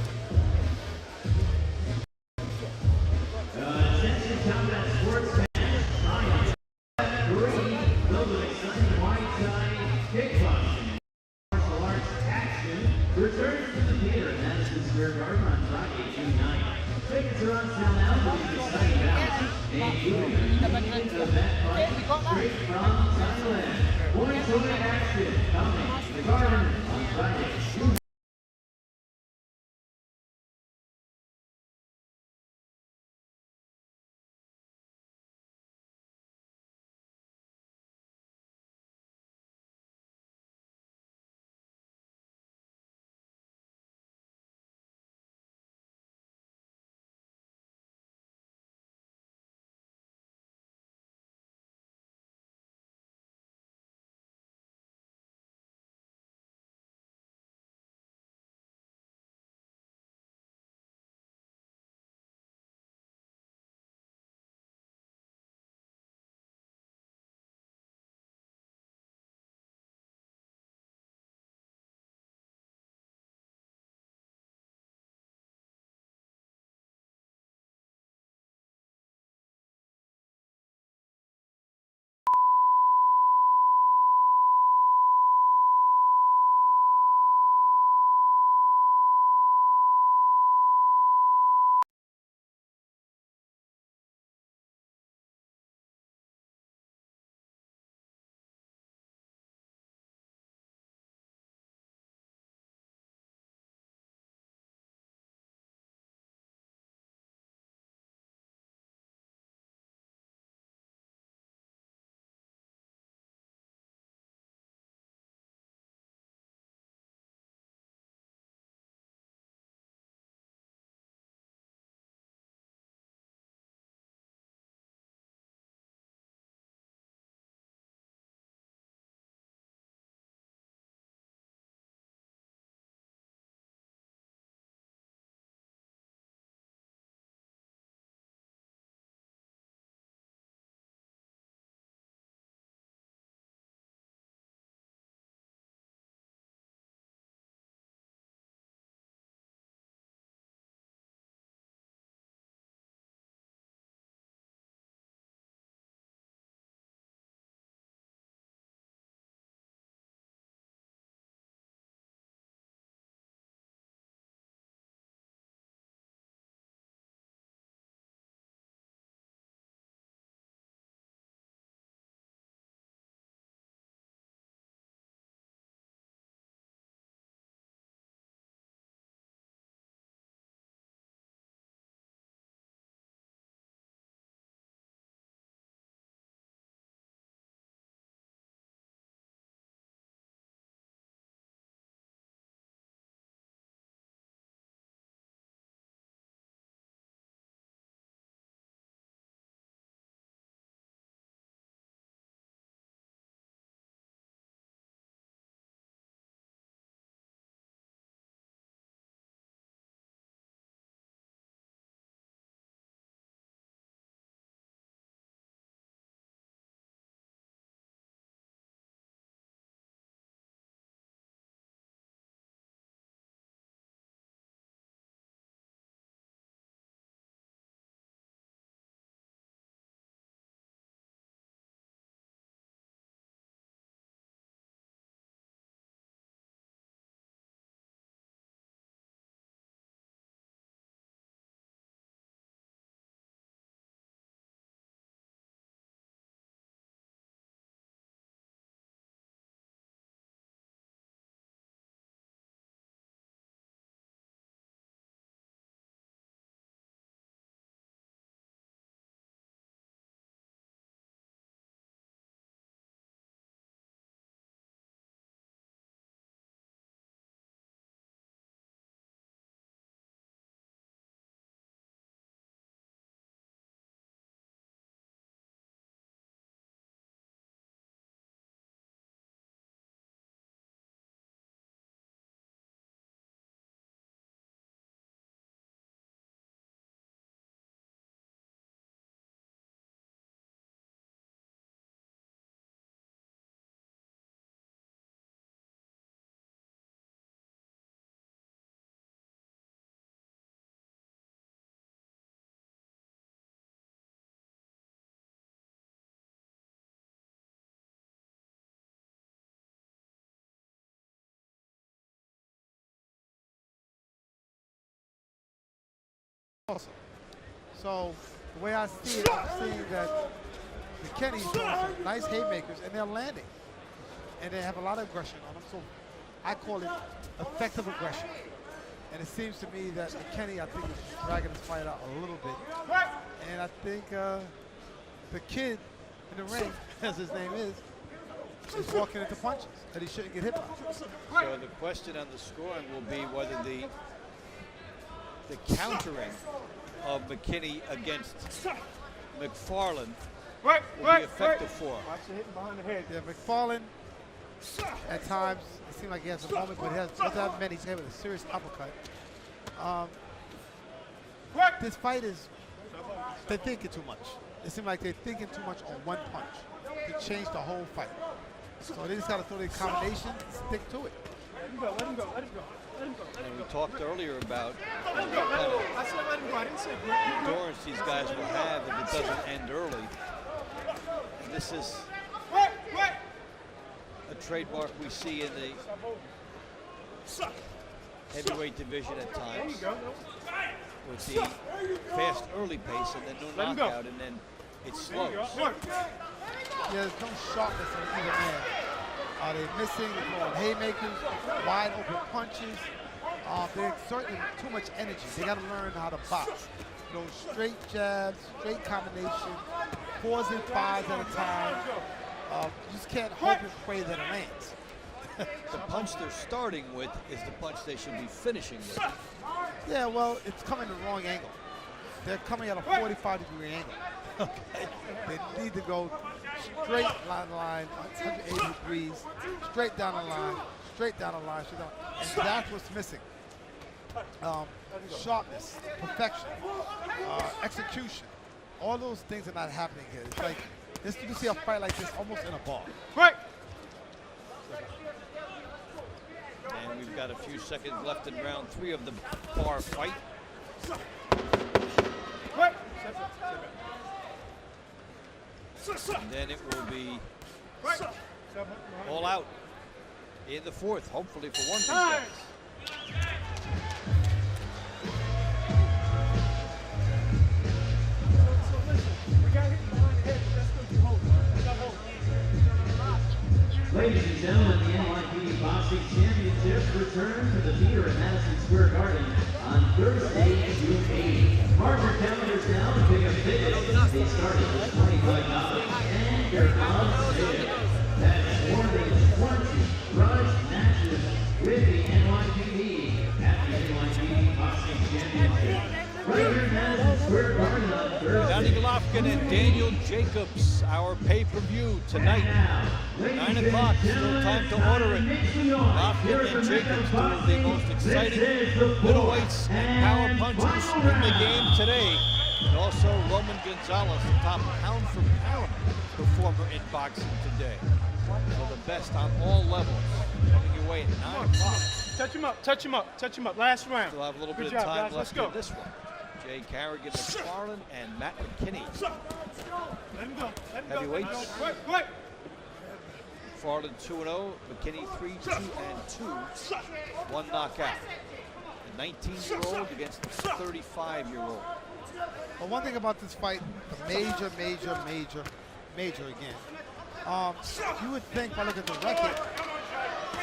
Attention combat sports fans, science, green, filled with exciting white-tie kickboxing martial arts action returns to the theater at Madison Square Garden on Friday, June 9th. Tickets are on sale now for these exciting bouts, including an event fight straight from Thailand. Point-to-win action coming to the Garden on Friday. also. So the way I see it, I'm seeing that McKinney's doing some nice haymakers, and they're landing. And they have a lot of aggression on them, so I call it effective aggression. And it seems to me that McKinney, I think, is dragging his fight out a little bit. And I think the kid in the ring, as his name is walking into punches that he shouldn't get hit by. So the question on the scoring will be whether the countering of McKinney against McFarland will be effective for him. Watch the hitting behind the head. Yeah, McFarland, at times, it seems like he has a moment, but he doesn't have many. He's having a serious uppercut. This fight is, they're thinking too much. It seems like they're thinking too much on one punch to change the whole fight. So they just got to throw the combination and stick to it. Let him go, let him go, let him go. Let him go. And we talked earlier about Let him go, let him go. I said let him go. I didn't say endurance these guys will have if it doesn't end early. And this is a trademark we see in the heavyweight division at times, with the fast early pace and then no knockout, and then it slows. Yeah, there's no sharpness on either man. Are they missing? They're throwing haymakers, wide open punches. They're exerting too much energy. They got to learn how to box. Those straight jabs, straight combination, 4s and 5s at a time. You just can't hope and pray that it lands. The punch they're starting with is the punch they should be finishing with. Yeah, well, it's coming the wrong angle. They're coming at a 45-degree angle. Okay. They need to go straight line, 180 degrees, straight down the line, straight down the line, straight down. And that's what's missing. Sharpness, perfection, execution. All those things are not happening here. It's like, you can see a fight like this almost in a bar. Right. And we've got a few seconds left in round 3 of the bar fight. Right. And then it will be all out in the 4th, hopefully for one of these guys. Ladies and gentlemen, the NYPD Boxing Championships return to the theater at Madison Square Garden on Thursday, June 8th. Mark your calendars now to pick up tickets. They start at $25 and they're on sale. That's more than 20 grudge matches with the NYPD at the NYPD Boxing Championships. Right here at Madison Square Garden on Thursday. Donnie Golovkin and Daniel Jacobs, our pay-per-view tonight. 9 o'clock, still time to order it. Golovkin and Jacobs, two of the most exciting middleweights and power punchers in the game today. And also Roman Gonzalez, the top pound-for-pound performer in boxing today. So the best on all levels coming your way at 9 o'clock. Touch him up, touch him up, touch him up. Last round. Still have a little Good bit job, of time guys. left Let's in this one. Jay Carrigan, McFarland, and Matt McKinney. Let him go. Let him go. Heavyweights. Right. McFarland 2-0, McKinney 3-2-2, 1 knockout. The 19-year-old against the 35-year-old. Well, one thing about this fight, the major again. You would think by looking at the record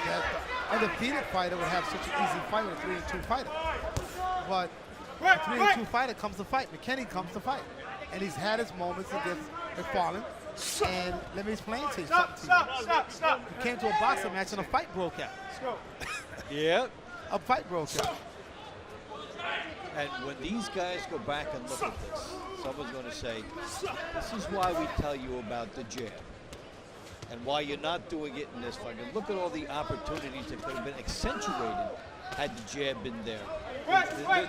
that the undefeated fighter would have such an easy fight with a 3-2 fighter. But a 3-2 fighter comes to fight. McKinney comes to fight. And he's had his moments against McFarland. And let me explain to you something. Stop. He came to a boxing match and a fight broke out. Let's go. Yeah. A fight broke out. And when these guys go back and look at this, someone's going to say, this is why we tell you about the jab. And why you're not doing it in this fight. And look at all the opportunities that could have been accentuated had the jab been there.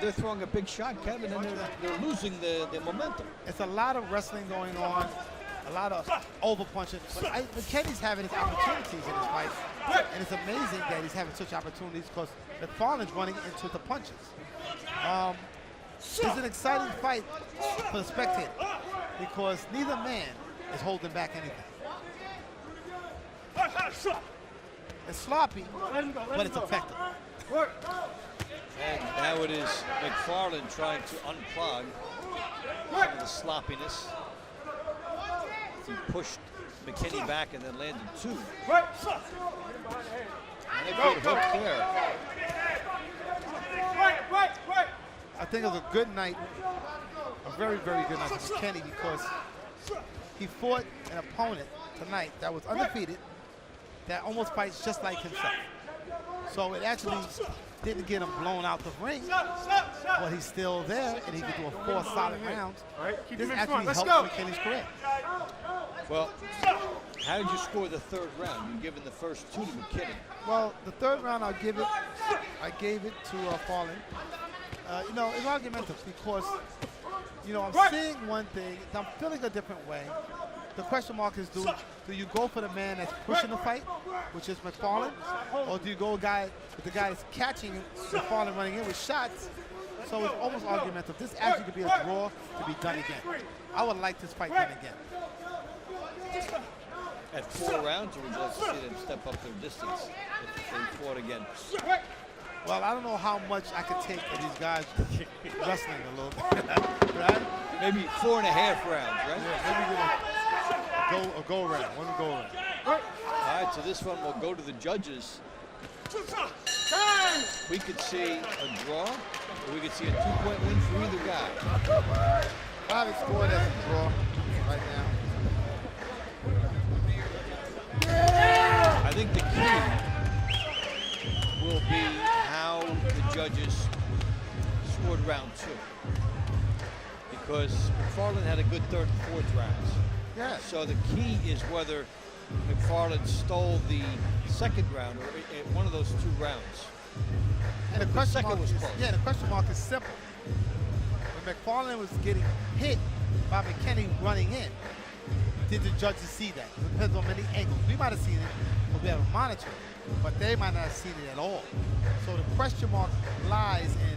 They're throwing a big shot, Kevin, and they're losing the momentum. It's a lot of wrestling going on, a lot of over punching. But McKinney's having his opportunities in this fight. And it's amazing that he's having such opportunities because McFarland's running into the punches. It's an exciting fight for the spectator because neither man is holding back anything. It's sloppy, but it's effective. And now it is McFarland trying to unclog some of the sloppiness. He pushed McKinney back and then landed 2. And a good hook there. I think it was a good night, a very, very good night for McKinney because he fought an opponent tonight that was undefeated, that almost fights just like himself. So it actually didn't get him blown out the ring, but he's still there, and he could do a 4 solid rounds. This actually helped McKinney's career. Well, how did you score the 3rd round? You've given the first 2 to McKinney. Well, the 3rd round I gave it to Farland. You know, it's argumentative because, you know, I'm seeing one thing, I'm feeling a different way. The question mark is, do you go for the man that's pushing the fight, which is McFarland, or do you go with the guy that's catching McFarland running in with shots? So it's almost argumentative. This actually could be a draw to be done again. I would like this fight done again. At 4 rounds, or would you like to see them step up their distance if they fought again? Well, I don't know how much I could take of these guys wrestling a little bit, right? Maybe 4.5 rounds, right? Yeah, maybe a go around, one go around. All right, so this one will go to the judges. We could see a draw, or we could see a 2-point win for either guy. I have it scored as a draw right now. I think the key will be how the judges scored round 2. Because McFarland had a good 3rd and 4th rounds. Yeah. So the key is whether McFarland stole the 2nd round or one of those 2 rounds. And the question mark was is, close. yeah, the question mark is simple. When McFarland was getting hit by McKinney running in, did the judges see that? It depends on many angles. We might have seen it, but we have a monitor, but they might not have seen it at all. So the question mark lies in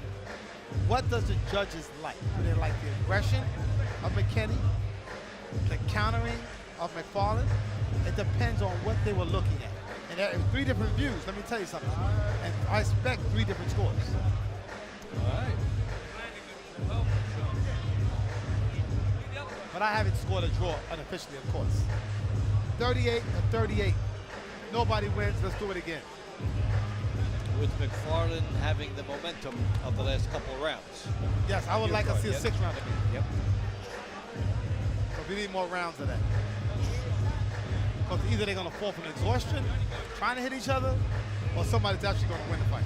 what does the judges like? Do they like the aggression of McKinney, the countering of McFarland? It depends on what they were looking at. And there are 3 different views, let me tell you something. And I expect 3 different scores. All right. But I haven't scored a draw unofficially, of course. 38-38. Nobody wins. Let's do it again. With McFarland having the momentum of the last couple of rounds. Yes, I would like to see a 6th round again. Yep. So we need more rounds of that. Because either they're going to fall from exhaustion, trying to hit each other, or somebody's actually going to win the fight.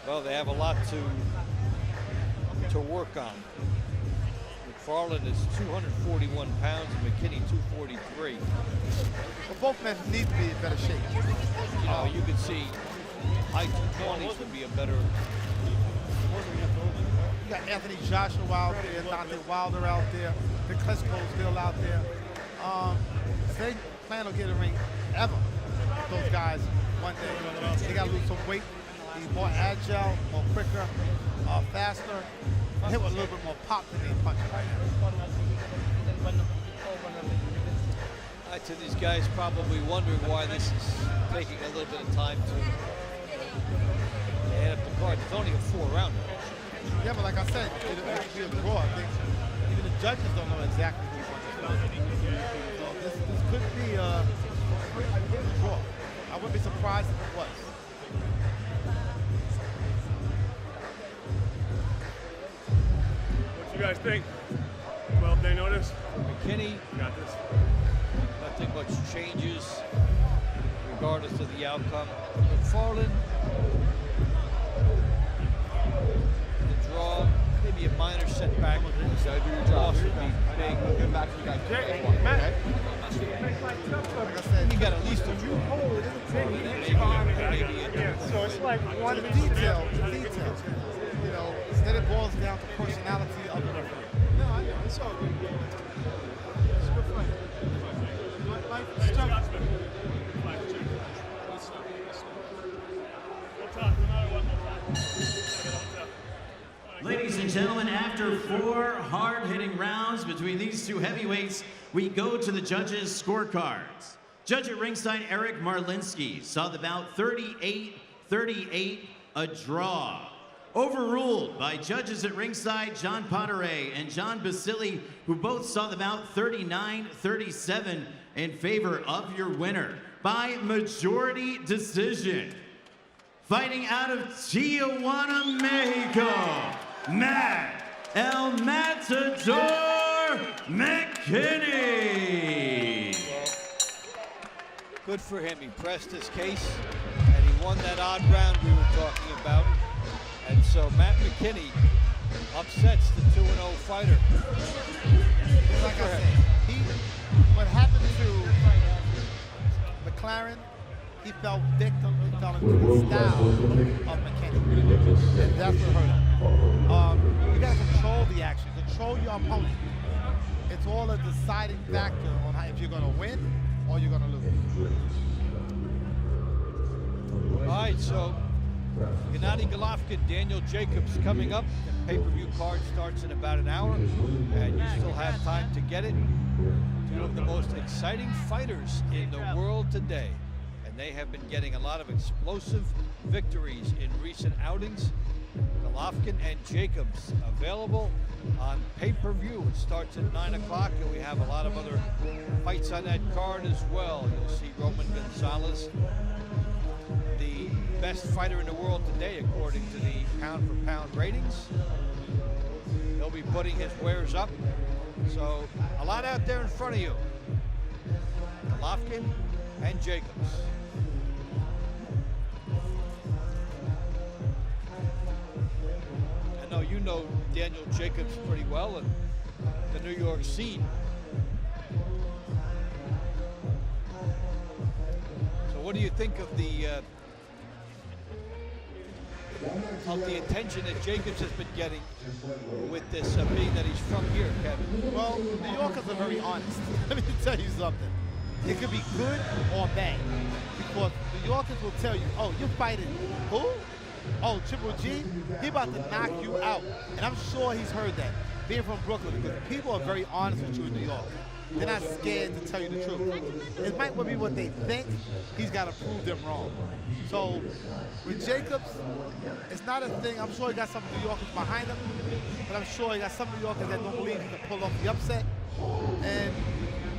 Well, they have a lot to work on. McFarland is 241 pounds and McKinney 243. But both men need to be in better shape. You know, you could see high 220s would be a better. You got Anthony Joshua out there, Dante Wilder out there, Vic Klitschko's still out there. If they plan on getting a ring ever with those guys one day, they got to lose some weight, be more agile, more quicker, faster, hit with a little bit more pop than they punch right now. To these guys probably wondering why this is taking a little bit of time to add up the cards. It's only a 4-rounder. Yeah, but like I said, it could be a draw. I think even the judges don't know exactly who won this fight. So this could be a draw. I wouldn't be surprised if it was. What you guys think? 12-day notice? McKinney Got this. Nothing much changes regardless of the outcome. McFarland, the draw, maybe a minor setback. Loss would be big. Like I said, you got at least a draw. So it's like one the detail. You know, instead it boils down to personality of the referee. No, I know. It's all good. It's a good fight. Life is tough. Ladies and gentlemen, after 4 hard-hitting rounds between these 2 heavyweights, we go to the judges' scorecards. Judge at ringside Eric Marlinski saw the bout 38-38 a draw. Overruled by judges at ringside John Potteret and John Basili, who both saw the bout 39-37 in favor of your winner by majority decision. Fighting out of Tijuana, Mexico, Matt El Matador McKinney. Good for him. He pressed his case, and he won that odd round we were talking about. And so Matt McKinney upsets the 2-0 fighter. Like I said, what happened to McLaren, he fell victim, he fell into the style of McKinney. And that's what hurt him. You gotta control the action, control your opponent. It's all a deciding factor on how, if you're gonna win or you're gonna lose. All right, so Gennady Golovkin, Daniel Jacobs coming up. The pay-per-view card starts in about an hour, and you still have time to get it. Two of the most exciting fighters in the world today, and they have been getting a lot of explosive victories in recent outings. Golovkin and Jacobs available on pay-per-view. It starts at 9 o'clock, and we have a lot of other fights on that card as well. You'll see Roman Gonzalez, the best fighter in the world today, according to the pound-for-pound ratings. He'll be putting his wares up. So, a lot out there in front of you. Golovkin and Jacobs. I know you know Daniel Jacobs pretty well and the New York scene. So what do you think of the attention that Jacobs has been getting with this, being that he's from here, Kevin? Well, New Yorkers are very honest. Let me tell you something. It could be good or bad, because New Yorkers will tell you, oh, you're fighting who? Oh, Triple G? He about to knock you out. And I'm sure he's heard that, being from Brooklyn, because people are very honest with you in New York. They're not scared to tell you the truth. It might be what they think. He's got to prove them wrong. So with Jacobs, it's not a thing. I'm sure he got some New Yorkers behind him, but I'm sure he got some New Yorkers that don't believe he can pull off the upset. And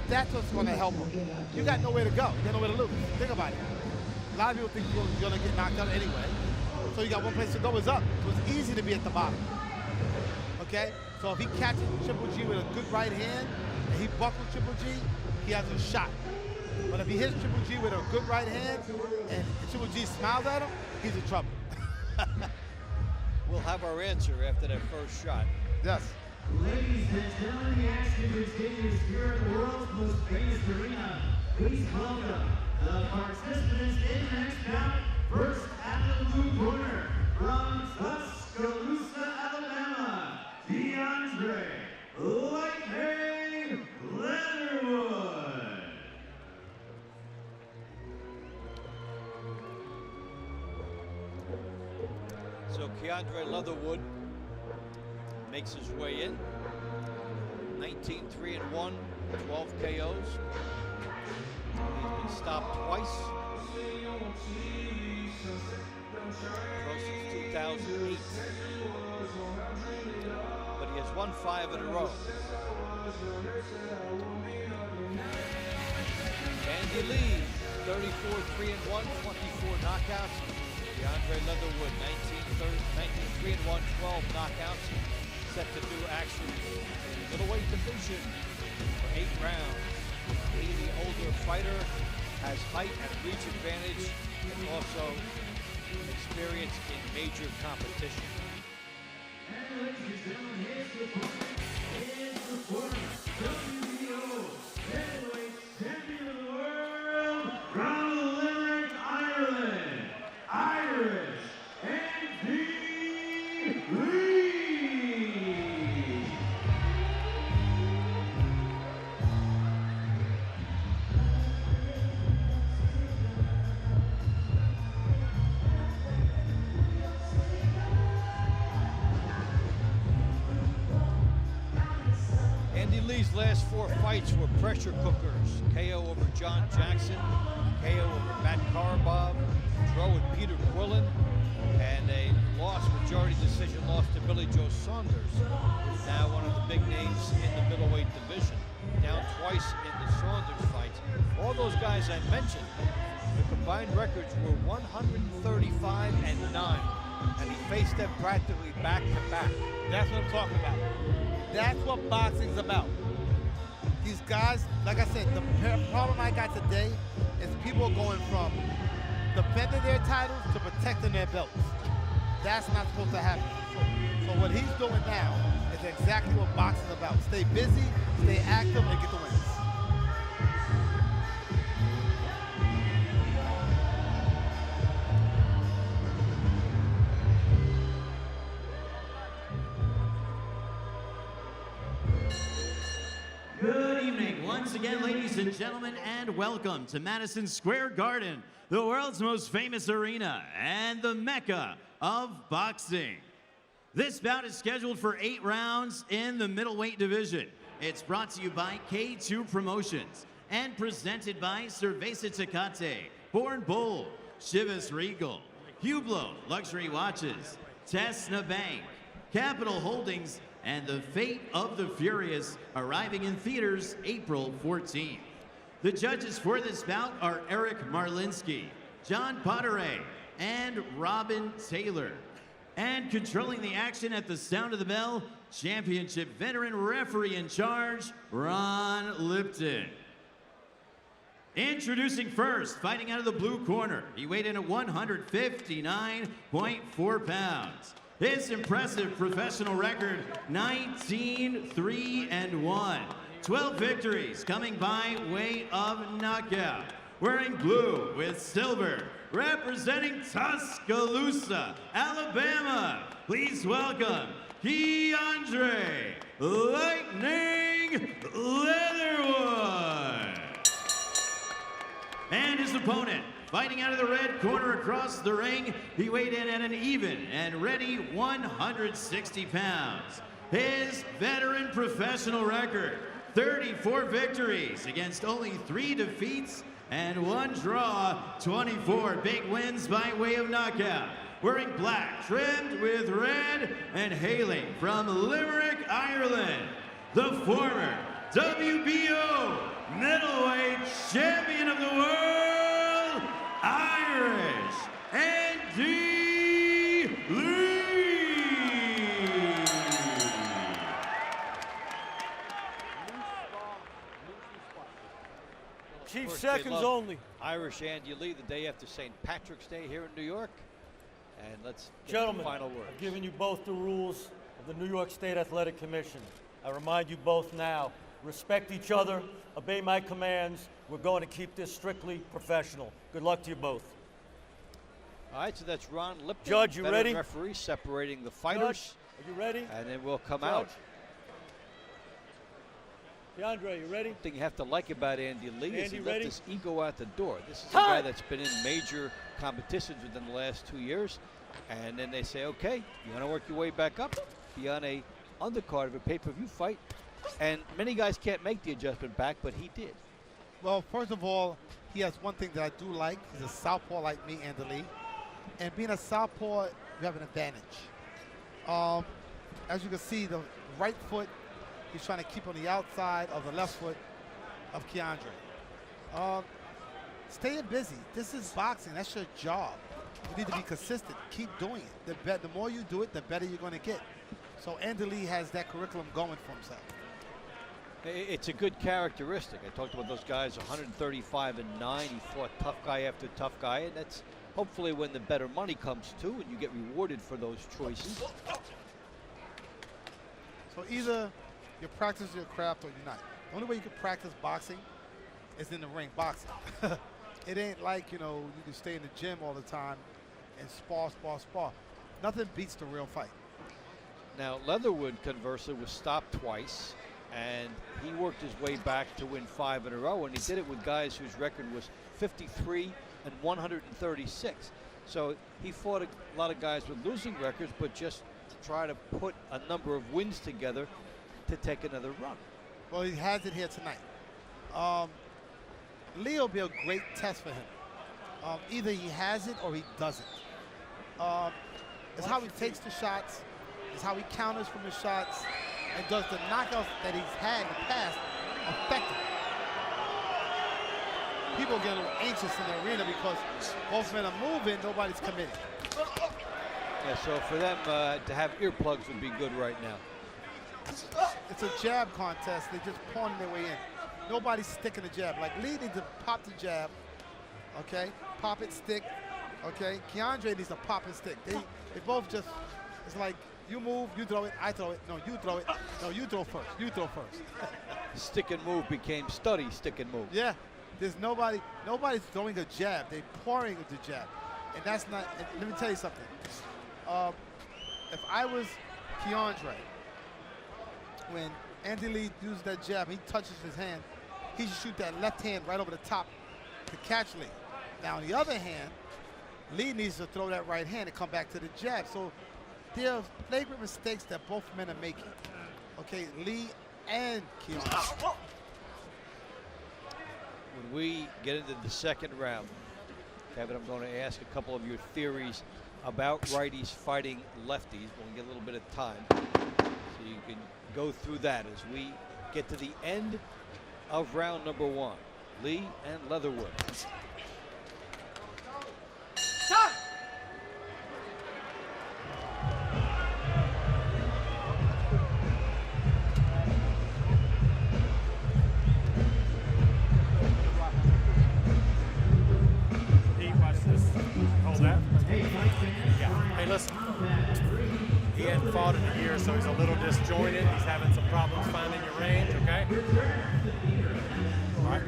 that's what's going to help him. You got nowhere to go. You got nowhere to lose. Think about it. A lot of people think you're going to get knocked out anyway. So you got one place to go, is up. So it's easy to be at the bottom. Okay? So if he catches Triple G with a good right hand, and he buckles Triple G, he has a shot. But if he hits Triple G with a good right hand, and Triple G smiles at him, he's in trouble. We'll have our answer after that first shot. Yes. Ladies and gentlemen, the action continues here at the world's most famous arena. Please welcome the participants in the next bout. First at the blue corner, from Tuscaloosa, Alabama, DeAndre Lightning Leatherwood. So Keandre Leatherwood makes his way in. 19-3-1, 12 KOs. He's been stopped twice. Pro since 2008. But he has won 5 in a row. Andy Lee, 34-3-1, 24 knockouts. Keandre Leatherwood, 19-3-1, 12 knockouts. Set to do action in the middleweight division for 8 rounds. Lee, the older fighter, has height and reach advantage and also experience in major competition. And ladies and gentlemen, here's the opponent. Here's the former WBO heavyweight champion of the world, from Limerick, Ireland, Irish Andy Lee. Andy Lee's last 4 fights were pressure cookers. KO over John Jackson, KO over Matt Karabov, draw with Peter Quillen, and a majority decision loss to Billy Joe Saunders, who's now one of the big names in the middleweight division, down twice in the Saunders fights. All those guys I mentioned, the combined records were 135-9, and he faced them practically back to back. That's what I'm talking about. That's what boxing's about. These guys, like I said, the problem I got today is people going from defending their titles to protecting their belts. That's not supposed to happen. So what he's doing now is exactly what boxing's about. Stay busy, stay active, and get the wins. Good evening once again, ladies and gentlemen, and welcome to Madison Square Garden, the world's most famous arena and the Mecca of boxing. This bout is scheduled for 8 rounds in the middleweight division. It's brought to you by K2 Promotions and presented by Cerveza Tecate, Born Bold, Chivas Regal, Hublot Luxury Watches, Tesna Bank, Capital Holdings, and The Fate of the Furious, arriving in theaters April 14th. The judges for this bout are Eric Marlinsky, John Potteray, and Robin Taylor. And controlling the action at the sound of the bell, championship veteran referee in charge, Ron Lipton. Introducing first, fighting out of the blue corner, he weighed in at 159.4 pounds. His impressive professional record, 19-3-1. 12 victories coming by way of knockout. Wearing blue with silver, representing Tuscaloosa, Alabama. Please welcome Keandre Lightning Leatherwood. And his opponent, fighting out of the red corner across the ring, he weighed in at an even and ready 160 pounds. His veteran professional record, 34 victories against only 3 defeats and 1 draw, 24 big wins by way of knockout. Wearing black, trimmed with red, and hailing from Limerick, Ireland, the former WBO middleweight champion of the world, Irish Andy Lee. Chief, seconds only. Irish Andy Lee the day after St. Patrick's Day here in New York. And let's get Gentlemen, the final word. I've given you both the rules of the New York State Athletic Commission. I remind you both now, respect each other, obey my commands. We're going to keep this strictly professional. Good luck to you both. All right, so that's Ron Lipton. Judge, you veteran ready? Referee separating the fighters. Judge, are you ready? And then we'll come Judge? out. Keandre, you ready? The thing you have to like about Andy Lee is he Andy, let ready? this ego out the door. This is a Time! guy that's been in major competitions within the last 2 years. And then they say, okay, you want to work your way back up? Be on a undercard of a pay-per-view fight. And many guys can't make the adjustment back, but he did. Well, first of all, he has one thing that I do like. He's a southpaw like me, Andy Lee. And being a southpaw, you have an advantage. As you can see, the right foot, he's trying to keep on the outside of the left foot of Keandre. Staying busy. This is boxing. That's your job. You need to be consistent. Keep doing it. The more you do it, the better you're going to get. So Andy Lee has that curriculum going for himself. It's a good characteristic. I talked about those guys, 135-9. He fought tough guy after tough guy, and that's hopefully when the better money comes too, and you get rewarded for those choices. So either you practice your craft or you're not. The only way you can practice boxing is in the ring boxing. It ain't like, you know, you can stay in the gym all the time and spar. Nothing beats the real fight. Now, Leatherwood, conversely, was stopped twice, and he worked his way back to win 5 in a row, and he did it with guys whose record was 53 and 136. So he fought a lot of guys with losing records, but just try to put a number of wins together to take another run. Well, he has it here tonight. Lee will be a great test for him. Either he has it or he doesn't. It's how he takes the shots. It's how he counters from his shots. And does the knockouts that he's had in the past affect him? People get a little anxious in the arena because both men are moving, nobody's committing. Yeah, so for them to have earplugs would be good right now. It's a jab contest. They're just pawning their way in. Nobody's sticking the jab. Like Lee needs to pop the jab, okay? Pop it, stick, okay? Keandre needs to pop and stick. They both just, it's like you move, you throw it, I throw it. No, you throw it. No, you throw first. You throw first. Stick and move became study stick and move. Yeah, there's nobody's throwing a jab. They're pouring the jab. And that's not, and let me tell you something. If I was Keandre, when Andy Lee uses that jab, he touches his hand, he should shoot that left hand right over the top to catch Lee. Now, on the other hand, Lee needs to throw that right hand and come back to the jab. So there are flagrant mistakes that both men are making. Okay, Lee and Keandre. When we get into the second round, Kevin, I'm going to ask a couple of your theories about righties fighting lefties. We'll get a little bit of time, so you can go through that as we get to the end of round number 1. Lee and Leatherwood. Watch this. Hold that. Yeah. Hey, listen. He hadn't fought in a year, so he's a little disjointed. He's having some problems finding your range, okay? All right.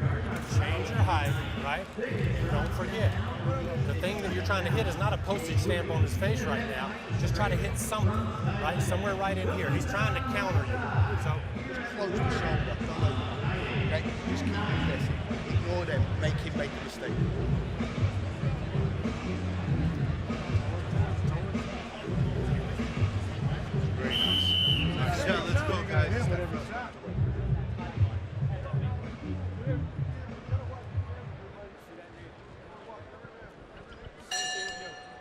Change your height, right? Don't forget. The thing that you're trying to hit is not a postage stamp on his face right now. Just try to hit something, right? Somewhere right in here. He's trying to counter you. So Close the shoulder. Okay? Just keep this. Ignore them. Make him make a mistake. Very nice. Yeah, let's go, guys.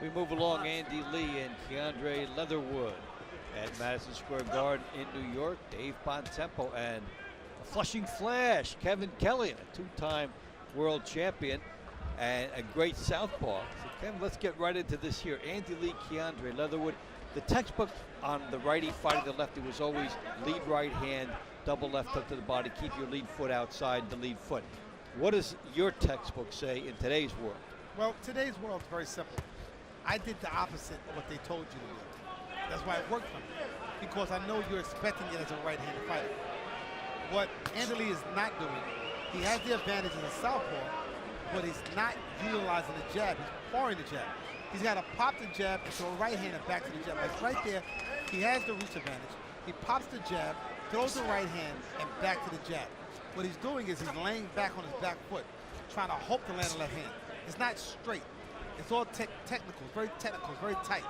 We move along. Andy Lee and Keandre Leatherwood at Madison Square Garden in New York. Dave Bontempo and a Flushing Flash, Kevin Kelly, a two-time world champion and a great southpaw. So Kevin, let's get right into this here. Andy Lee, Keandre Leatherwood. The textbook on the righty fighting the lefty was always lead right hand, double left hook to the body, keep your lead foot outside the lead foot. What does your textbook say in today's world? Well, today's world is very simple. I did the opposite of what they told you to do. That's why it worked for me, because I know you're expecting it as a right-handed fighter. What Andy Lee is not doing, he has the advantage as a southpaw, but he's not utilizing the jab. He's pouring the jab. He's got to pop the jab and throw a right hand and back to the jab. Like right there, he has the reach advantage. He pops the jab, throws the right hand, and back to the jab. What he's doing is he's laying back on his back foot, trying to hope to land a left hand. It's not straight. It's all technical, very technical, very tight.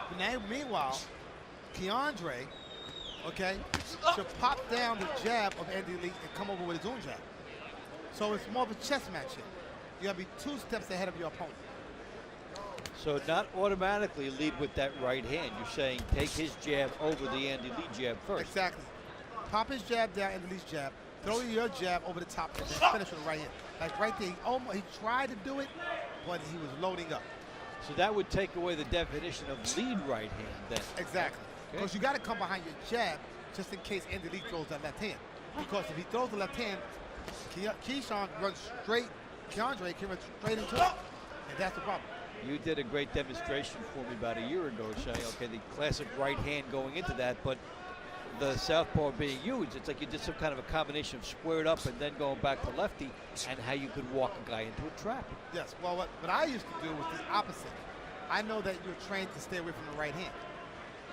But now, meanwhile, Keandre, okay, should pop down the jab of Andy Lee and come over with his own jab. So it's more of a chess match here. You gotta be 2 steps ahead of your opponent. So not automatically lead with that right hand. You're saying take his jab over the Andy Lee jab first. Exactly. Pop his jab down, Andy Lee's jab. Throw your jab over the top and then finish with the right hand. Like right there, he tried to do it, but he was loading up. So that would take away the definition of lead right hand then. Exactly. Because you got to come behind your jab just in case Andy Lee throws that left hand. Because if he throws the left hand, Keyshawn runs straight, Keandre can run straight into it. And that's the problem. You did a great demonstration for me about a year ago saying, okay, the classic right hand going into that, but the southpaw being used, it's like you did some kind of a combination of squared up and then going back to lefty and how you could walk a guy into a trap. Yes, well, what I used to do was the opposite. I know that you're trained to stay away from the right hand.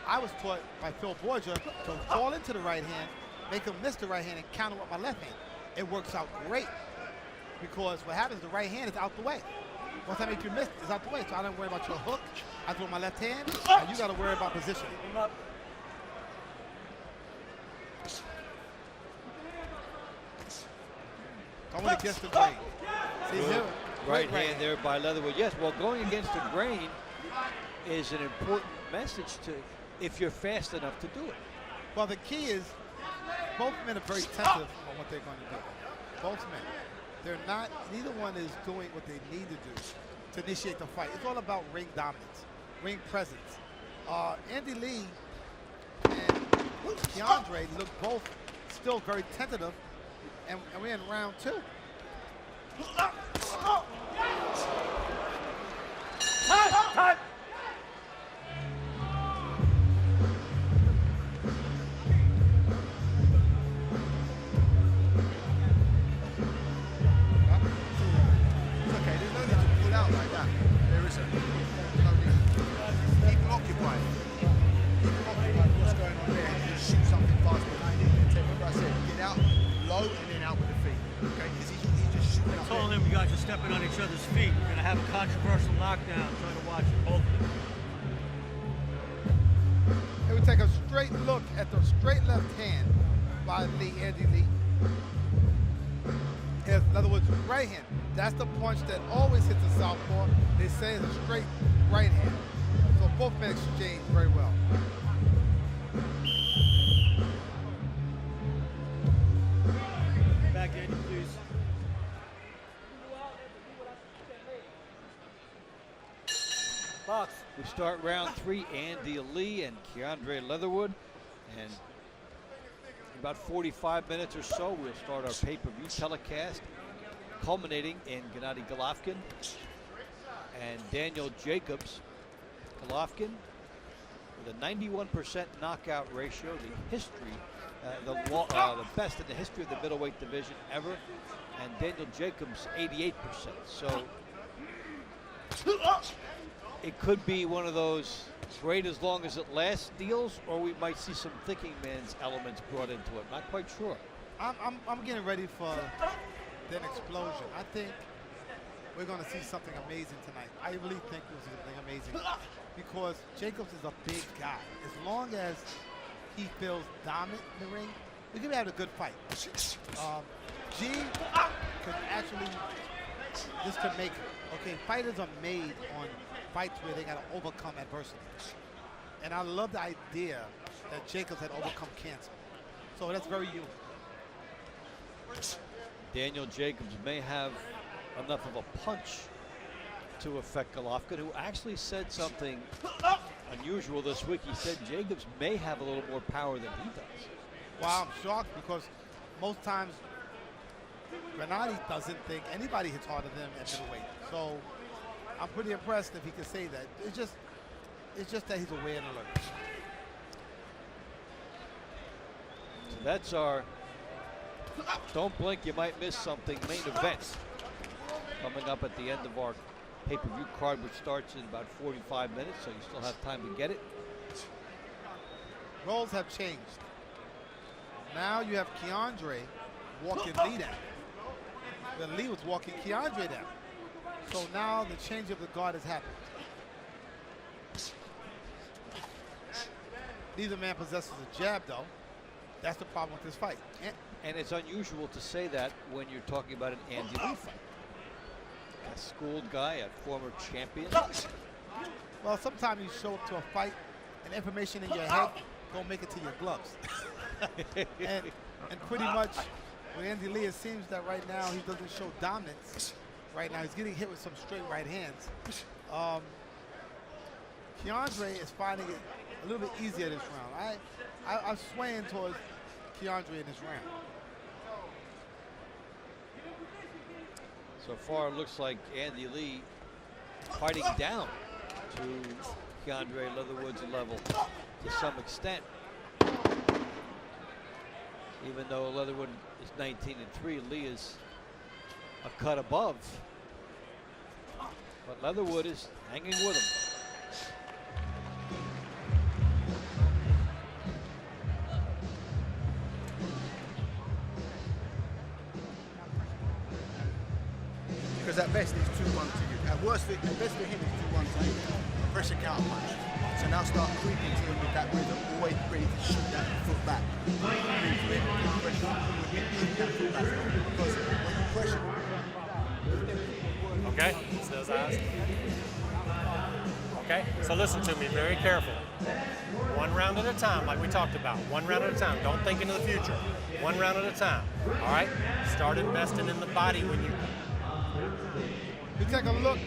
I was taught by Phil Borgia to fall into the right hand, make him miss the right hand, and counter with my left hand. It works out great because what happens, the right hand is out the way. Once I make you miss, it's out the way, so I don't worry about your hook. I throw my left hand, and you got to worry about position. I went against the grain. See Good here? right hand there by Leatherwood. Yes, well, going against the grain is an important message to if you're fast enough to do it. Well, the key is both men are very tentative on what they're going to do. Both men. They're not, neither one is doing what they need to do to initiate the fight. It's all about ring dominance, ring presence. Andy Lee and Keandre look both still very tentative, and we're in round 2. Time. It's okay, there's no need to pull out like that. There isn't. No need. Keep him occupied. Keep him occupied. What's going on there? And just shoot something fast behind him. Remember I said, get out low and then out with the feet. Okay? Because he's just shooting I up told there. him you guys are stepping on each other's feet. We're going to have a controversial knockdown. Try to watch it, both of them. It would take a straight look at the straight left hand by Lee, Andy Lee. In other words, right hand. That's the punch that always hits the southpaw. They say it's a straight right hand. So both men exchange very well. Back in, please. Box. We start round 3, Andy Lee and Keandre Leatherwood. And in about 45 minutes or so, we'll start our pay-per-view telecast, culminating in Gennady Golovkin and Daniel Jacobs. Golovkin with a 91% knockout ratio, the history, the best in the history of the middleweight division ever, and Daniel Jacobs 88%. So it could be one of those great as long as it lasts deals, or we might see some thinking man's elements brought into it. Not quite sure. I'm getting ready for an explosion. I think we're going to see something amazing tonight. I really think we'll see something amazing because Jacobs is a big guy. As long as he feels dominant in the ring, we could have a good fight. G could actually, this could make it. Okay, fighters are made on fights where they got to overcome adversity. And I love the idea that Jacobs had overcome cancer. So that's very human. Daniel Jacobs may have enough of a punch to affect Golovkin, who actually said something unusual this week. He said Jacobs may have a little more power than he does. Wow, I'm shocked because most times Gennady doesn't think anybody hits harder than him at middleweight. So I'm pretty impressed if he can say that. It's just that he's aware and alert. So that's our don't blink, you might miss something main event coming up at the end of our pay-per-view card, which starts in about 45 minutes, so you still have time to get it. Roles have changed. Now you have Keandre walking Lee down. Then Lee was walking Keandre down. So now the change of the guard has happened. Neither man possesses a jab, though. That's the problem with this fight. And it's unusual to say that when you're talking about an Andy Lee fight. A schooled guy, a former champion. Well, sometimes you show up to a fight and information in your head don't make it to your gloves. and pretty much with Andy Lee, it seems that right now he doesn't show dominance. Right now he's getting hit with some straight right hands. Keandre is finding it a little bit easier this round. I'm swaying towards Keandre in this round. So far, it looks like Andy Lee fighting down to Keandre Leatherwood's level to some extent. Even though Leatherwood is 19-3, Lee is a cut above. But Leatherwood is hanging with him. Because at best it's 2-1 to you. At worst, at best for him it's 2-1 to you. Pressure counter punch. So now start creeping to him with that rhythm, always ready to shoot that foot back. Shoot that foot back. Because pressure. Okay, says eyes. Okay, so listen to me very careful. One round at a time, like we talked about. One round at a time. Don't think into the future. One round at a time. All right? Start investing in the body when you... You take a look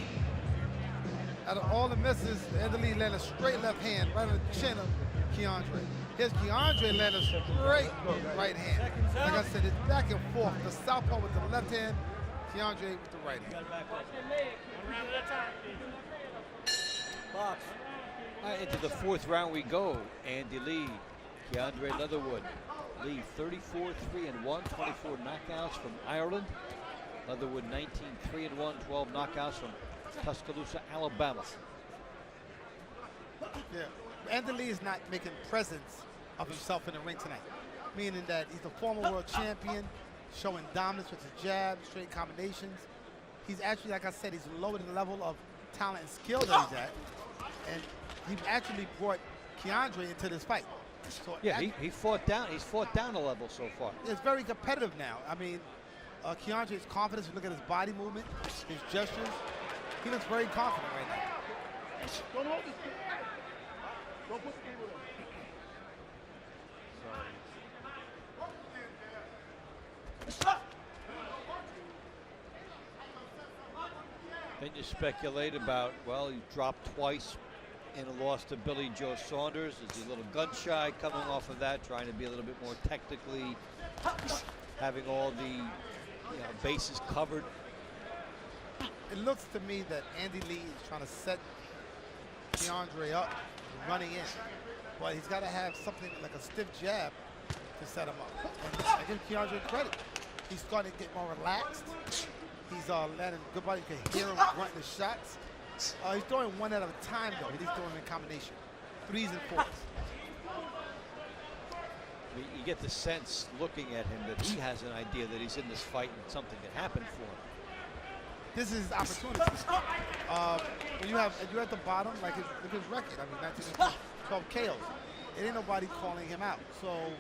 at all the misses. Andy Lee landed a straight left hand right on the chin of Keandre. Here's Keandre landed a straight right hand. Like I said, it's back and forth. The southpaw with the left hand, Keandre with the right hand. One round at a time. Box. All right, into the fourth round we go. Andy Lee, Keandre Leatherwood. Lee 34-3-1, 24 knockouts from Ireland. Leatherwood 19-3-1, 12 knockouts from Tuscaloosa, Alabama. Yeah, Andy Lee is not making presence of himself in the ring tonight, meaning that he's the former world champion, showing dominance with his jab, straight combinations. He's actually, like I said, he's lowered the level of talent and skill that he's at, and he actually brought Keandre into this fight. So yeah, he fought down. He's fought down a level so far. It's very competitive now. I mean, Keandre's confidence. Look at his body movement, his gestures. He looks very confident right now. Don't hold this. Don't put the cable there. Then you speculate about, well, he dropped twice in a loss to Billy Joe Saunders. Is he a little gun shy coming off of that, trying to be a little bit more technically, having all the bases covered? It looks to me that Andy Lee is trying to set Keandre up, running in. But he's got to have something like a stiff jab to set him up. And I give Keandre credit. He's starting to get more relaxed. He's landing good body. You can hear him grunting the shots. He's throwing one out of a time, though. He's throwing in combination. 3s and 4s. You get the sense, looking at him, that he has an idea that he's in this fight and something can happen for him. This is his opportunity. When you're at the bottom, like his record, I mean, 12 KOs. It ain't nobody calling him out. So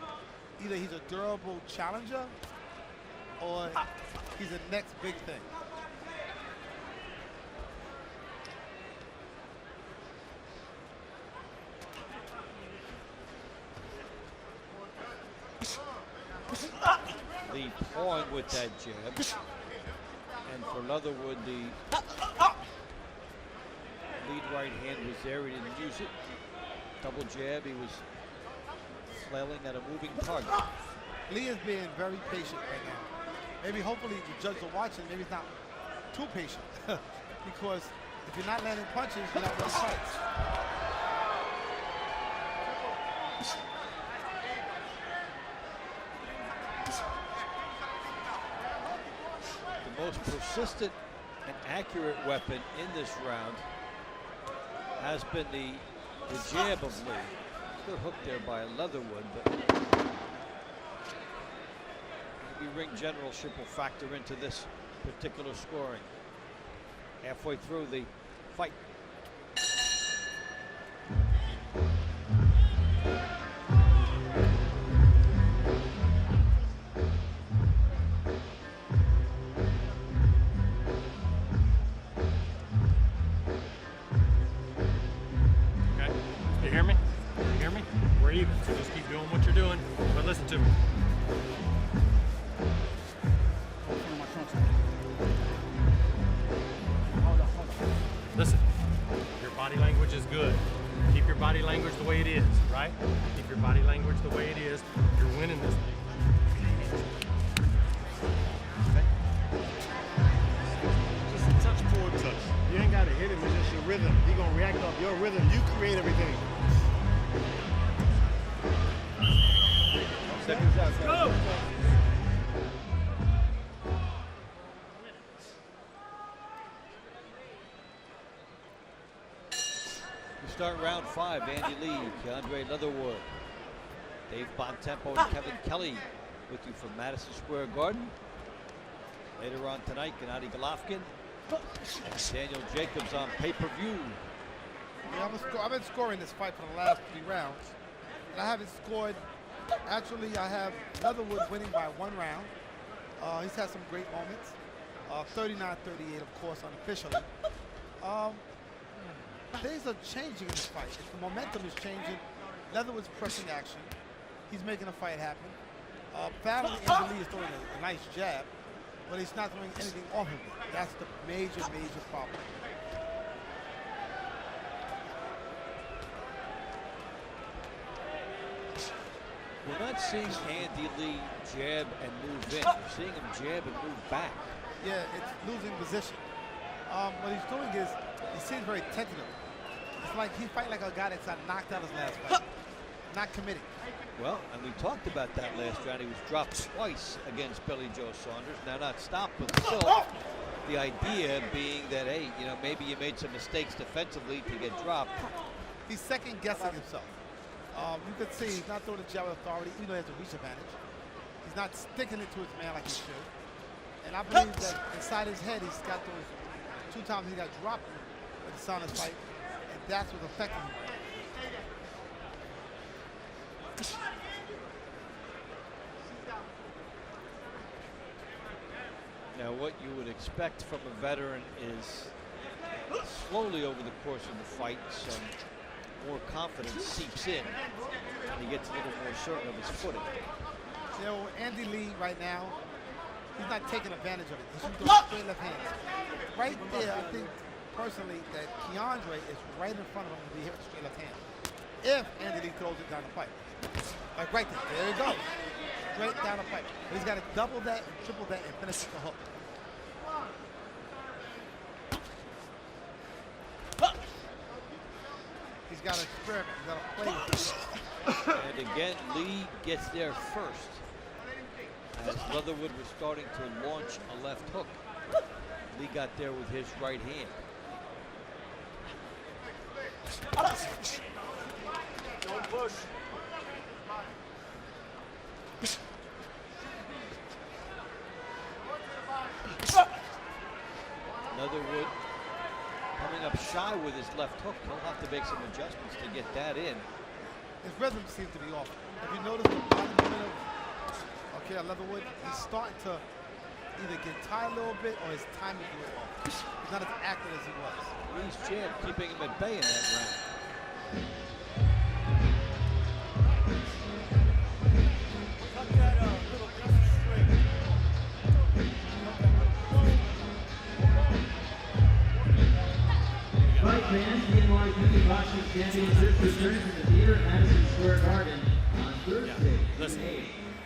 either he's a durable challenger or he's the next big thing. The pawing with that jab. And for Leatherwood, the lead right hand was there. He didn't use it. Double jab. He was flailing at a moving target. Lee is being very patient right now. Maybe hopefully the judge will watch it. Maybe he's not too patient. Because if you're not landing punches, you're not winning fights. The most persistent and accurate weapon in this round has been the jab of Lee. Good hook there by Leatherwood, but maybe ring generalship will factor into this particular scoring. Halfway through the fight. So just keep doing what you're doing, but listen to me. Listen, your body language is good. Keep your body language the way it is, right? Keep your body language the way it is. You're winning this thing. Just a touch forward touch. You ain't got to hit him, it's just your rhythm. He going to react off your rhythm. You create everything. Seconds out. Go! We start round 5. Andy Lee, Keandre Leatherwood, Dave Bontempo, and Kevin Kelly with you from Madison Square Garden. Later on tonight, Gennady Golovkin and Daniel Jacobs on pay-per-view. Yeah, I've been scoring this fight for the last 3 rounds, and I haven't scored. Actually, I have Leatherwood winning by 1 round. He's had some great moments. 39-38, of course, unofficially. Things are changing in this fight. The momentum is changing. Leatherwood's pressing action. He's making a fight happen. Fallon Andy Lee is throwing a nice jab, but he's not throwing anything off of it. That's the major problem. We're not seeing Andy Lee jab and move in. We're seeing him jab and move back. Yeah, it's losing position. What he's doing is, he seems very tentative. It's like he's fighting like a guy that's got knocked out his last fight. Not committing. Well, and we talked about that last round. He was dropped twice against Billy Joe Saunders. Now not stopped, but still. The idea being that, hey, you know, maybe you made some mistakes defensively to get dropped. He's second guessing himself. You can see he's not throwing the jab with authority, even though he has a reach advantage. He's not sticking it to his man like he should. And I believe that inside his head, he's got those 2 times he got dropped with the Saunders fight, and that's what's affecting him. Now, what you would expect from a veteran is slowly over the course of the fight, some more confidence seeps in, and he gets a little more certain of his footing. You know, Andy Lee right now, he's not taking advantage of it. He's doing straight left hands. Right there, I think personally that Keandre is right in front of him to be hit with a straight left hand. If Andy Lee throws it down the pipe. Like right there you go. Straight down the pipe. But he's got to double that and triple that and finish with the hook. He's got to experiment. He's got to play with it. And again, Lee gets there first. As Leatherwood was starting to launch a left hook, Lee got there with his right hand. Don't push. Leatherwood coming up shy with his left hook. He'll have to make some adjustments to get that in. His rhythm seems to be off. If you notice the bottom movement of Leatherwood, he's starting to either get tired a little bit or his timing is a little off. He's not as accurate as he was. Lee's jab keeping him at bay in that round. Fight fans, the NYPD Boxing Championships return to the theater at Madison Square Garden on Thursday. Listen.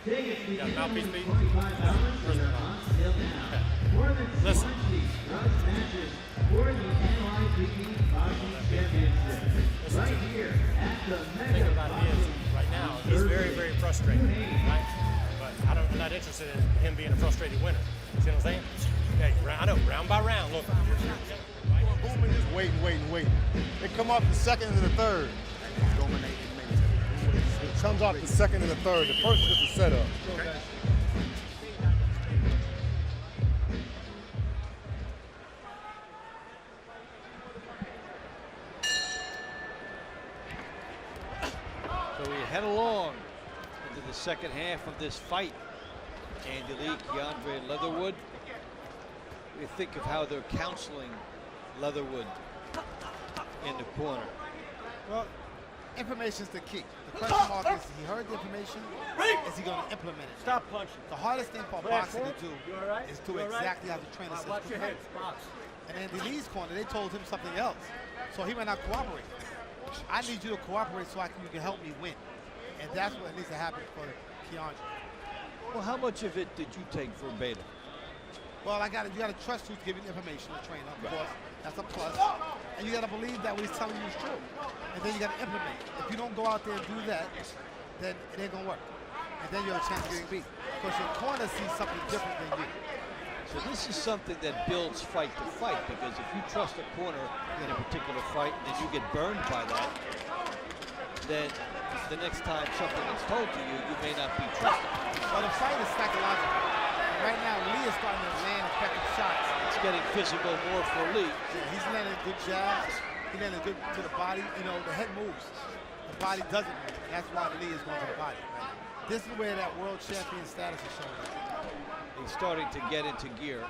Tickets begin mouthpiece with beat. $25 and are on sale now. More than 20 drug matches for the NYPD Boxing Championships. Right here at the The Mega thing about it is, Boxing right now, on he's Thursday. very, very frustrated. Right? But I'm not interested in him being a frustrated winner. See what I'm saying? Hey, I know, round by round, look. Booming is waiting. It come off the second and the third. It comes off the second and the third. The first is the setup. Okay. So we head along into the second half of this fight. Andy Lee, Keandre Leatherwood. We think of how they're counseling Leatherwood in the corner. Well, information is the key. The question mark is, he heard the information, is he going to implement it? Stop punching. The hardest thing for a boxer to do is to exactly how the trainer says Watch to your fight. head, box. And in Lee's corner, they told him something else. So he might not cooperate. I need you to cooperate so you can help me win. And that's what needs to happen for Keandre. Well, how much of it did you take verbatim? Well, you gotta trust who's giving the information, the trainer, of course. That's a plus. And you gotta believe that what he's telling you is true. And then you gotta implement it. If you don't go out there and do that, then it ain't gonna work. And then you have a chance of getting beat. Because your corner sees something different than you. So this is something that builds fight to fight, because if you trust a corner in a particular fight and you get burned by that, then the next time something is told to you, you may not be trusted. Well, the fight is psychological. And right now, Lee is starting to land effective shots. It's getting physical more for Lee. Yeah, he's landing good jabs. He's landing good to the body. You know, the head moves. The body doesn't move. And that's why Lee is going to the body right now. This is where that world champion status is showing up. He's starting to get into gear.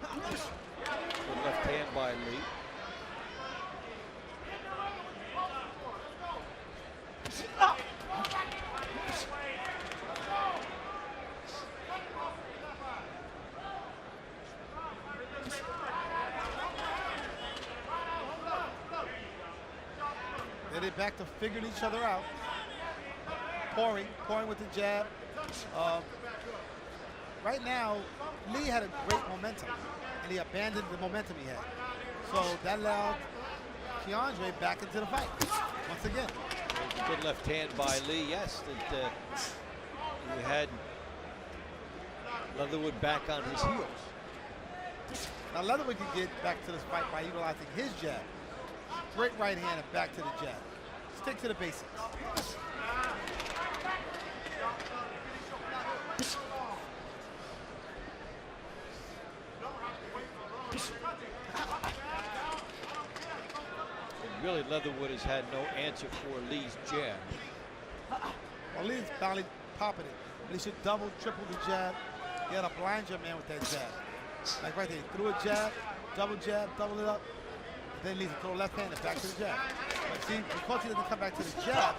Good left hand by Lee. Then they're back to figuring each other out. Pouring with the jab. Right now, Lee had a great momentum, and he abandoned the momentum he had. So that allowed Keandre back into the fight once again. Good left hand by Lee. Yes, that he had Leatherwood back on his heels. Now Leatherwood can get back to this fight by utilizing his jab. Great right hand and back to the jab. Stick to the basics. Really, Leatherwood has had no answer for Lee's jab. Well, Lee's finally popping it, but he should double, triple the jab. You gotta blind your man with that jab. Like right there, he threw a jab, double it up, then Lee throw left hand and back to the jab. But see, because he doesn't come back to the jab,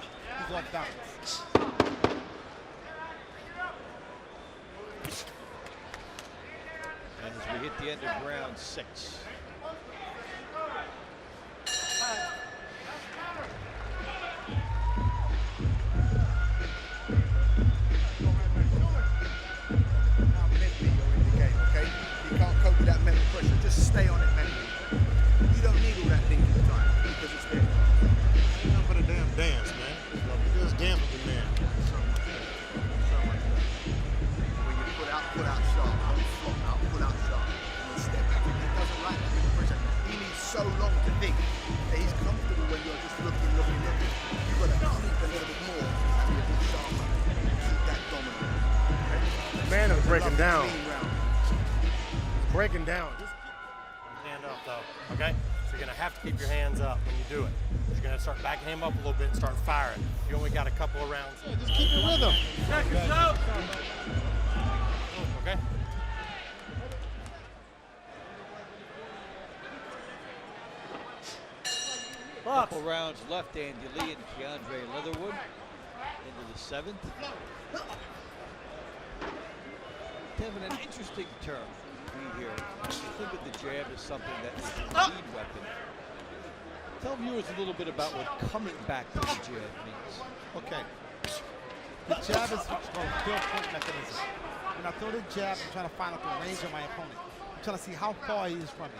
he's off balance. And as we hit the end of round 6. Just stay on it mentally. You don't need all that thinking time because it's there. Ain't nothing but a damn dance, man. Just dance with the man. So much. When you put out sharp, don't flop out, pull out sharp, and then step back. He doesn't like that big pressure. He needs so long to think that he's comfortable when you're just looking. You've got to creep a little bit more and be a bit sharper. Keep that dominant. Okay? The man is breaking down. Breaking down. Up though, okay? So you're gonna have to keep your hands up when you do it. You're gonna start backing him up a little bit and start firing. You only got a couple of rounds. Yeah, just keep your rhythm. Okay? Couple rounds left, Andy Lee and Keandre Leatherwood into the 7th. Kevin, an interesting term here. Think of the jab as something that is a lead weapon. Tell viewers a little bit about what coming back to the jab means. Okay. The jab is a kill point mechanism. When I throw the jab, I'm trying to find out the range of my opponent. I'm trying to see how far he is from me.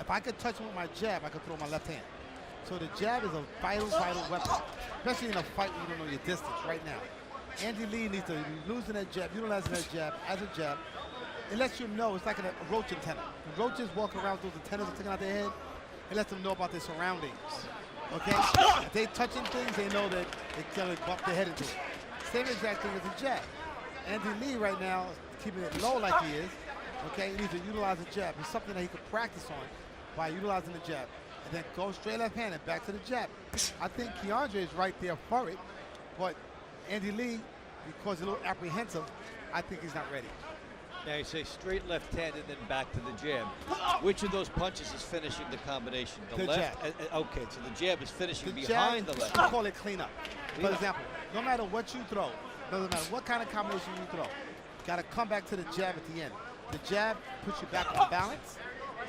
If I could touch him with my jab, I could throw my left hand. So the jab is a vital weapon, especially in a fight when you don't know your distance right now. Andy Lee needs to be losing that jab, utilizing that jab as a jab. It lets you know, it's like a roach antenna. When roaches walking around with those antennas sticking out their head, it lets them know about their surroundings. Okay? If they touching things, they know that they can bump their head into it. Same exact thing as a jab. Andy Lee right now is keeping it low like he is. Okay? He needs to utilize the jab. It's something that he could practice on by utilizing the jab. And then go straight left hand and back to the jab. I think Keandre is right there for it, but Andy Lee, because he's a little apprehensive, I think he's not ready. Now you say straight left hand and then back to the jab. Which of those punches is finishing the combination? The left? Jab. Okay, so the jab is finishing The behind jab, the left. we call it cleanup. For example, no matter what you throw, doesn't matter what kind of combination you throw, you got to come back to the jab at the end. The jab puts you back on balance.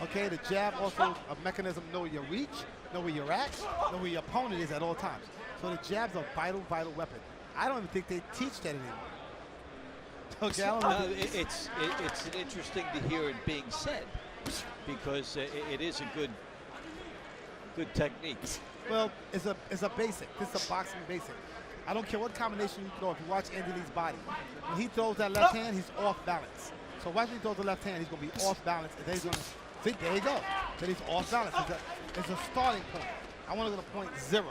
Okay, the jab also a mechanism know your reach, know where you're at, know where your opponent is at all times. So the jab's a vital weapon. I don't even think they teach that anymore. Okay, I don't know. It's interesting to hear it being said because it is a good technique. Well, it's a basic. This is a boxing basic. I don't care what combination you throw. If you watch Andy Lee's body, when he throws that left hand, he's off balance. So watch when he throws the left hand, he's going to be off balance, and then he's going to see, there you go. Then he's off balance. It's a starting point. I want to go to point 0.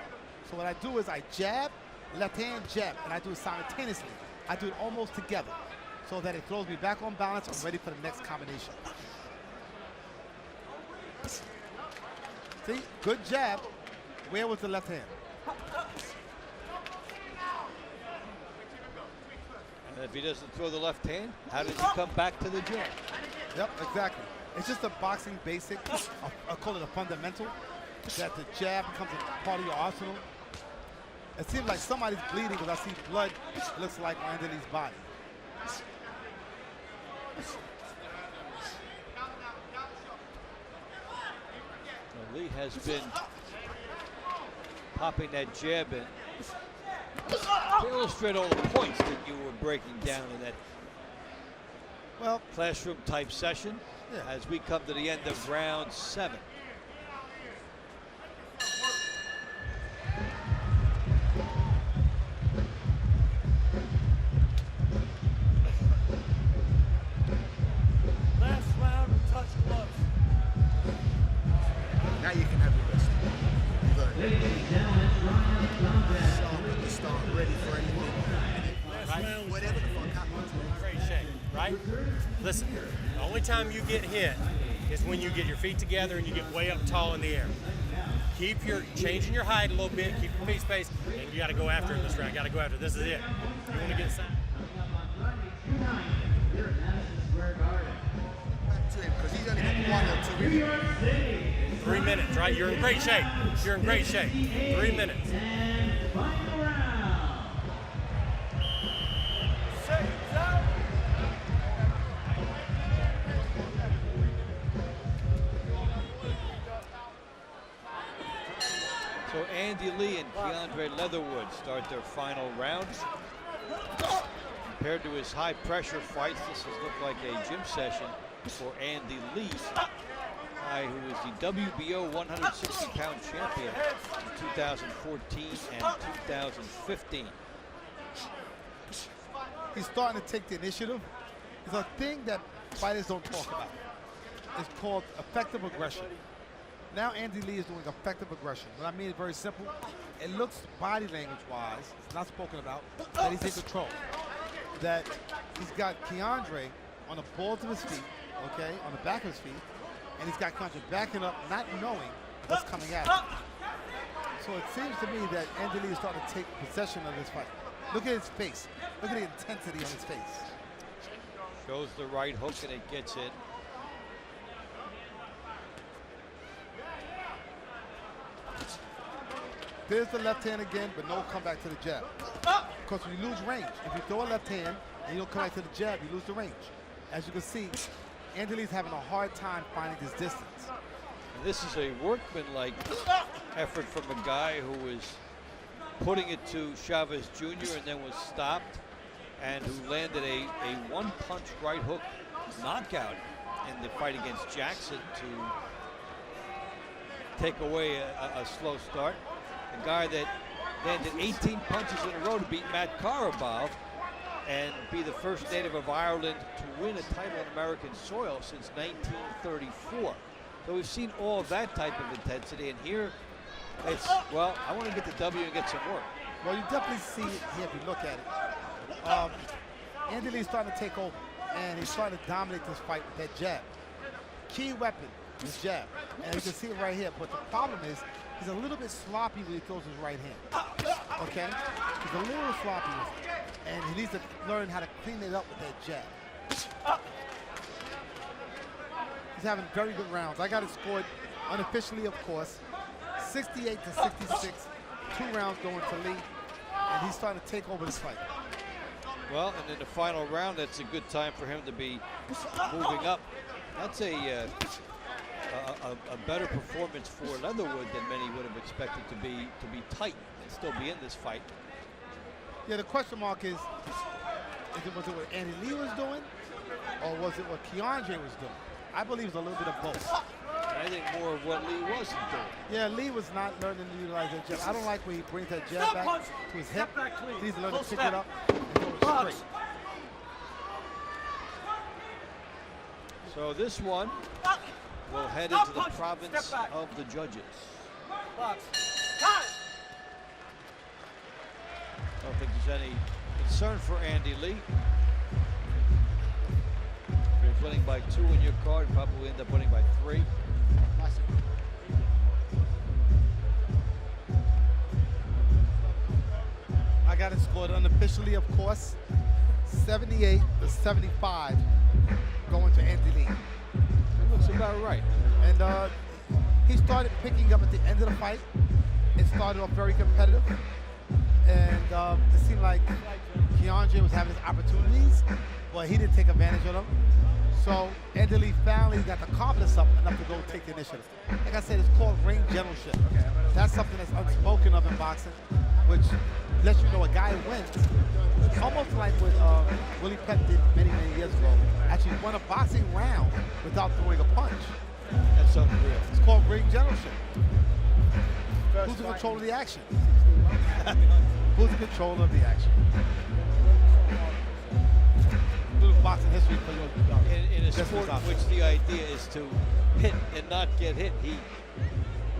So what I do is I jab, left hand, jab, and I do it simultaneously. I do it almost together so that it throws me back on balance. I'm ready for the next combination. See, good jab. Where was the left hand? And if he doesn't throw the left hand, how does he come back to the jab? Yep, exactly. It's just a boxing basic. I call it a fundamental, that the jab becomes a part of your arsenal. It seems like somebody's bleeding because I see blood. It looks like Andy Lee's body. Well, Lee has been popping that jab in to illustrate all the points that you were breaking down in that classroom type session as we come to the end of round 7. Last round, touch gloves. Now you can have your rest. Ladies and gentlemen, round combat. Start ready for anything. Right? Whatever the fuck happens. Great shape, right? Listen, the only time you get hit is when you get your feet together and you get way up tall in the air. Keep your changing your height a little bit, keep your feet spaced, and you got to go after it this round. Got to go after it. This is it. You want to get some. Because he's only got 1 or 2. 3 minutes, right? You're in great shape. You're in great shape. 3 minutes. So Andy Lee and Keandre Leatherwood start their final round. Compared to his high pressure fights, this has looked like a gym session for Andy Lee, guy who was the WBO 160-pound champion in 2014 and 2015. He's starting to take the initiative. There's a thing that fighters don't talk about. It's called effective aggression. Now Andy Lee is doing effective aggression. What I mean is very simple. It looks body language-wise, it's not spoken about, that he's in control. That he's got Keandre on the balls of his feet, okay, on the back of his feet, and he's got Keandre backing up, not knowing what's coming at him. So it seems to me that Andy Lee is starting to take possession of this fight. Look at his face. Look at the intensity on his face. Shows the right hook and it gets in. There's the left hand again, but no comeback to the jab. Because when you lose range, if you throw a left hand and you don't come back to the jab, you lose the range. As you can see, Andy Lee's having a hard time finding his distance. And this is a workman-like effort from a guy who was putting it to Chavez Jr. and then was stopped, and who landed a one-punch right hook knockout in the fight against Jackson to take away a slow start. A guy that landed 18 punches in a row to beat Matt Karabov and be the first native of Ireland to win a title on American soil since 1934. So we've seen all of that type of intensity, and here it's, well, I want to get the W and get some work. Well, you definitely see it here if you look at it. Andy Lee's starting to take over, and he's starting to dominate this fight with that jab. Key weapon, his jab. And you can see it right here, but the problem is he's a little bit sloppy when he throws his right hand. Okay? He's a little sloppy with it. And he needs to learn how to clean it up with that jab. He's having very good rounds. I got it scored unofficially, of course, 68 to 66. 2 rounds going to Lee, and he's starting to take over this fight. Well, and in the final round, that's a good time for him to be moving up. That's a better performance for Leatherwood than many would have expected to be tight and still be in this fight. Yeah, the question mark is was it what Andy Lee was doing, or was it what Keandre was doing? I believe it's a little bit of both. I think more of what Lee wasn't doing. Yeah, Lee was not learning to utilize that jab. I don't like when he brings that jab back to his hip. He needs to learn to pick it up and go straight. So this one will head into the province of the judges. I don't think there's any concern for Andy Lee. If you're winning by 2 in your card, probably end up winning by 3. I got it scored unofficially, of course, 78-75 going to Andy Lee. That looks about right. And he started picking up at the end of the fight. It started off very competitive. And it seemed like Keandre was having his opportunities, but he didn't take advantage of them. So Andy Lee finally got the confidence up enough to go take the initiative. Like I said, it's called ring generalship. That's something that's unspoken of in boxing, which lets you know a guy wins. Almost like what Willie Pett did many, many years ago. Actually won a boxing round without throwing a punch. That's unreal. It's called ring generalship. Who's in control of the action? Who's in control of the action? Little boxing history for you. In a sport in which the idea is to hit and not get hit, he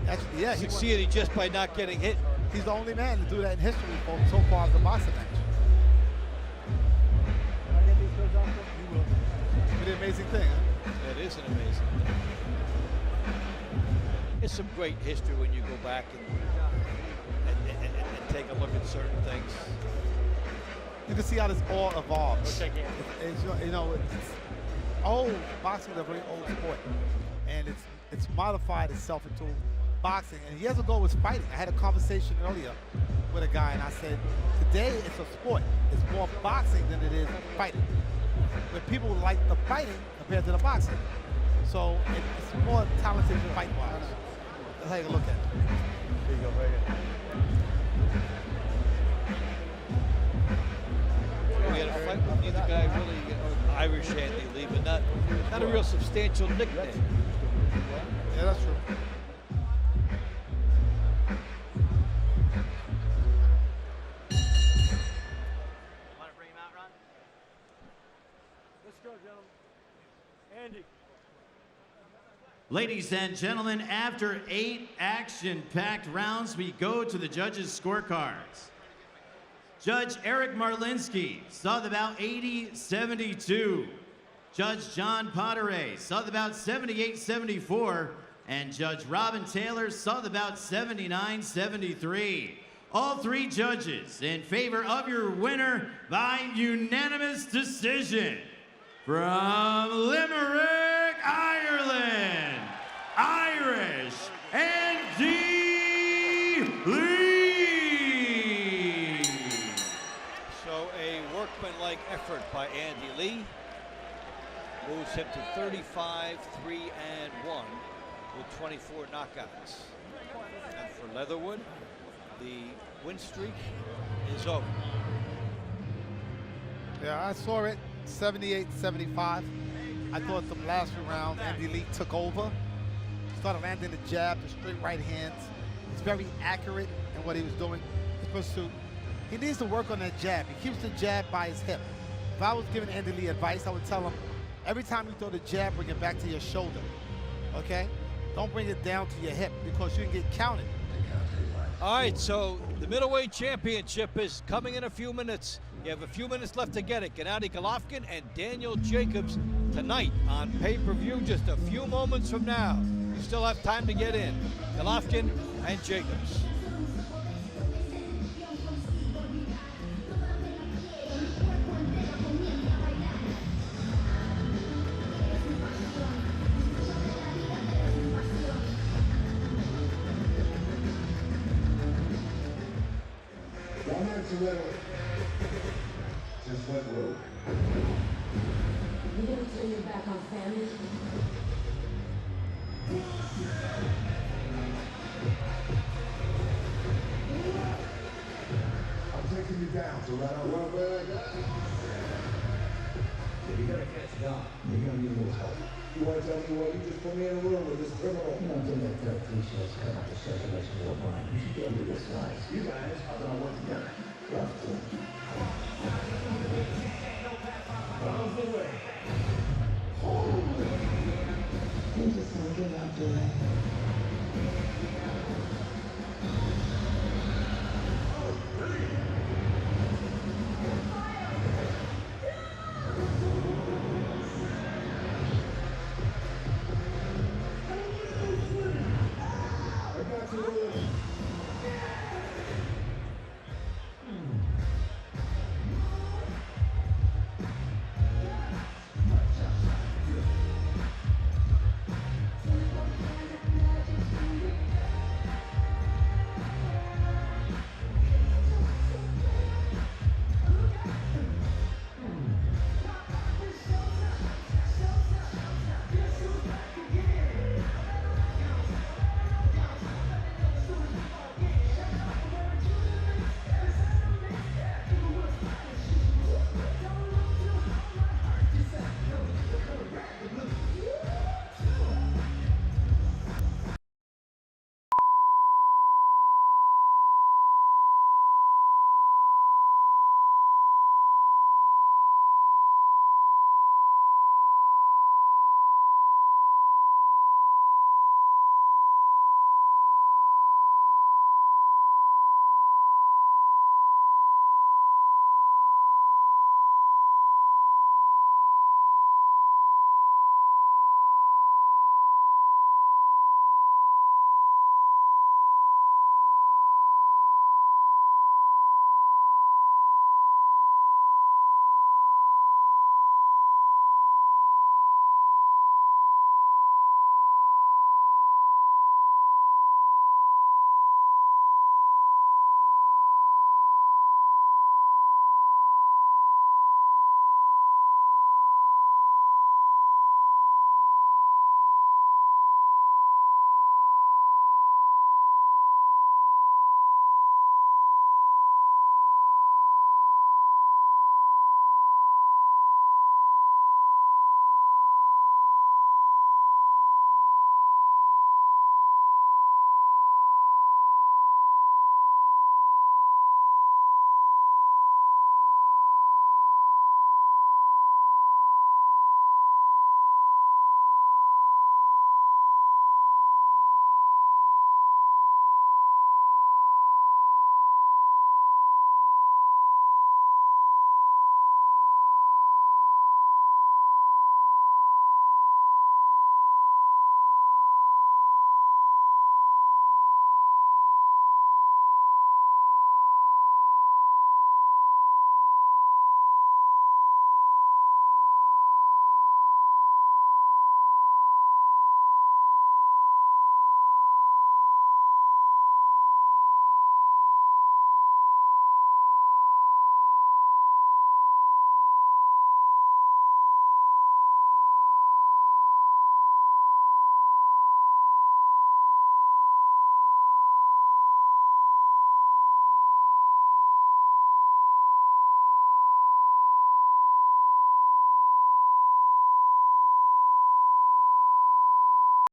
actually, yeah, he succeeded just by not getting hit. He's the only man to do that in history so far as the boxing match. Pretty amazing thing, huh? That is an amazing thing. It's some great history when you go back and take a look at certain things. You can see how this all evolves. You know, it's old. Boxing is a very old sport, and it's modified itself into boxing. And years ago, it was fighting. I had a conversation earlier with a guy, and I said, today it's a sport. It's more boxing than it is fighting. But people like the fighting compared to the boxing. So it's more talented fight-wise. That's how you look at it. There you go, right here. We had a fight with neither guy really Irish Andy Lee, but not a real substantial nickname. Yeah, that's true. Want to bring him out, Ron? Let's go, gentlemen. Andy. Ladies and gentlemen, after 8 action-packed rounds, we go to the judges' scorecards. Judge Eric Marlinsky saw the bout 80-72. Judge John Potteray saw the bout 78-74. And Judge Robin Taylor saw the bout 79-73. All 3 judges in favor of your winner by unanimous decision. From Limerick, Ireland, Irish Andy Lee. So a workmanlike effort by Andy Lee moves him to 35-3-1 with 24 knockouts. And for Leatherwood, the win streak is over. Yeah, I saw it, 78-75. I thought the last few rounds, Andy Lee took over. Started landing the jab, the straight right hands. He's very accurate in what he was doing. His pursuit. He needs to work on that jab. He keeps the jab by his hip. If I was giving Andy Lee advice, I would tell him, every time you throw the jab, bring it back to your shoulder, okay? Don't bring it down to your hip because you can get counted. All right, so the middleweight championship is coming in a few minutes. You have a few minutes left to get it. Gennady Golovkin and Daniel Jacobs tonight on pay-per-view just a few moments from now. You still have time to get in. Golovkin and Jacobs. Just went rogue. You gonna turn your back on family? I'm taking you down, so right on one way like that. If you gotta catch Dom, you're gonna need a little help. You want to tell me what? You just put me in a room with this criminal. You know, until that t-shirts come out the circulation of your mind, you should be able to disguise. You guys are gonna work together. Love to.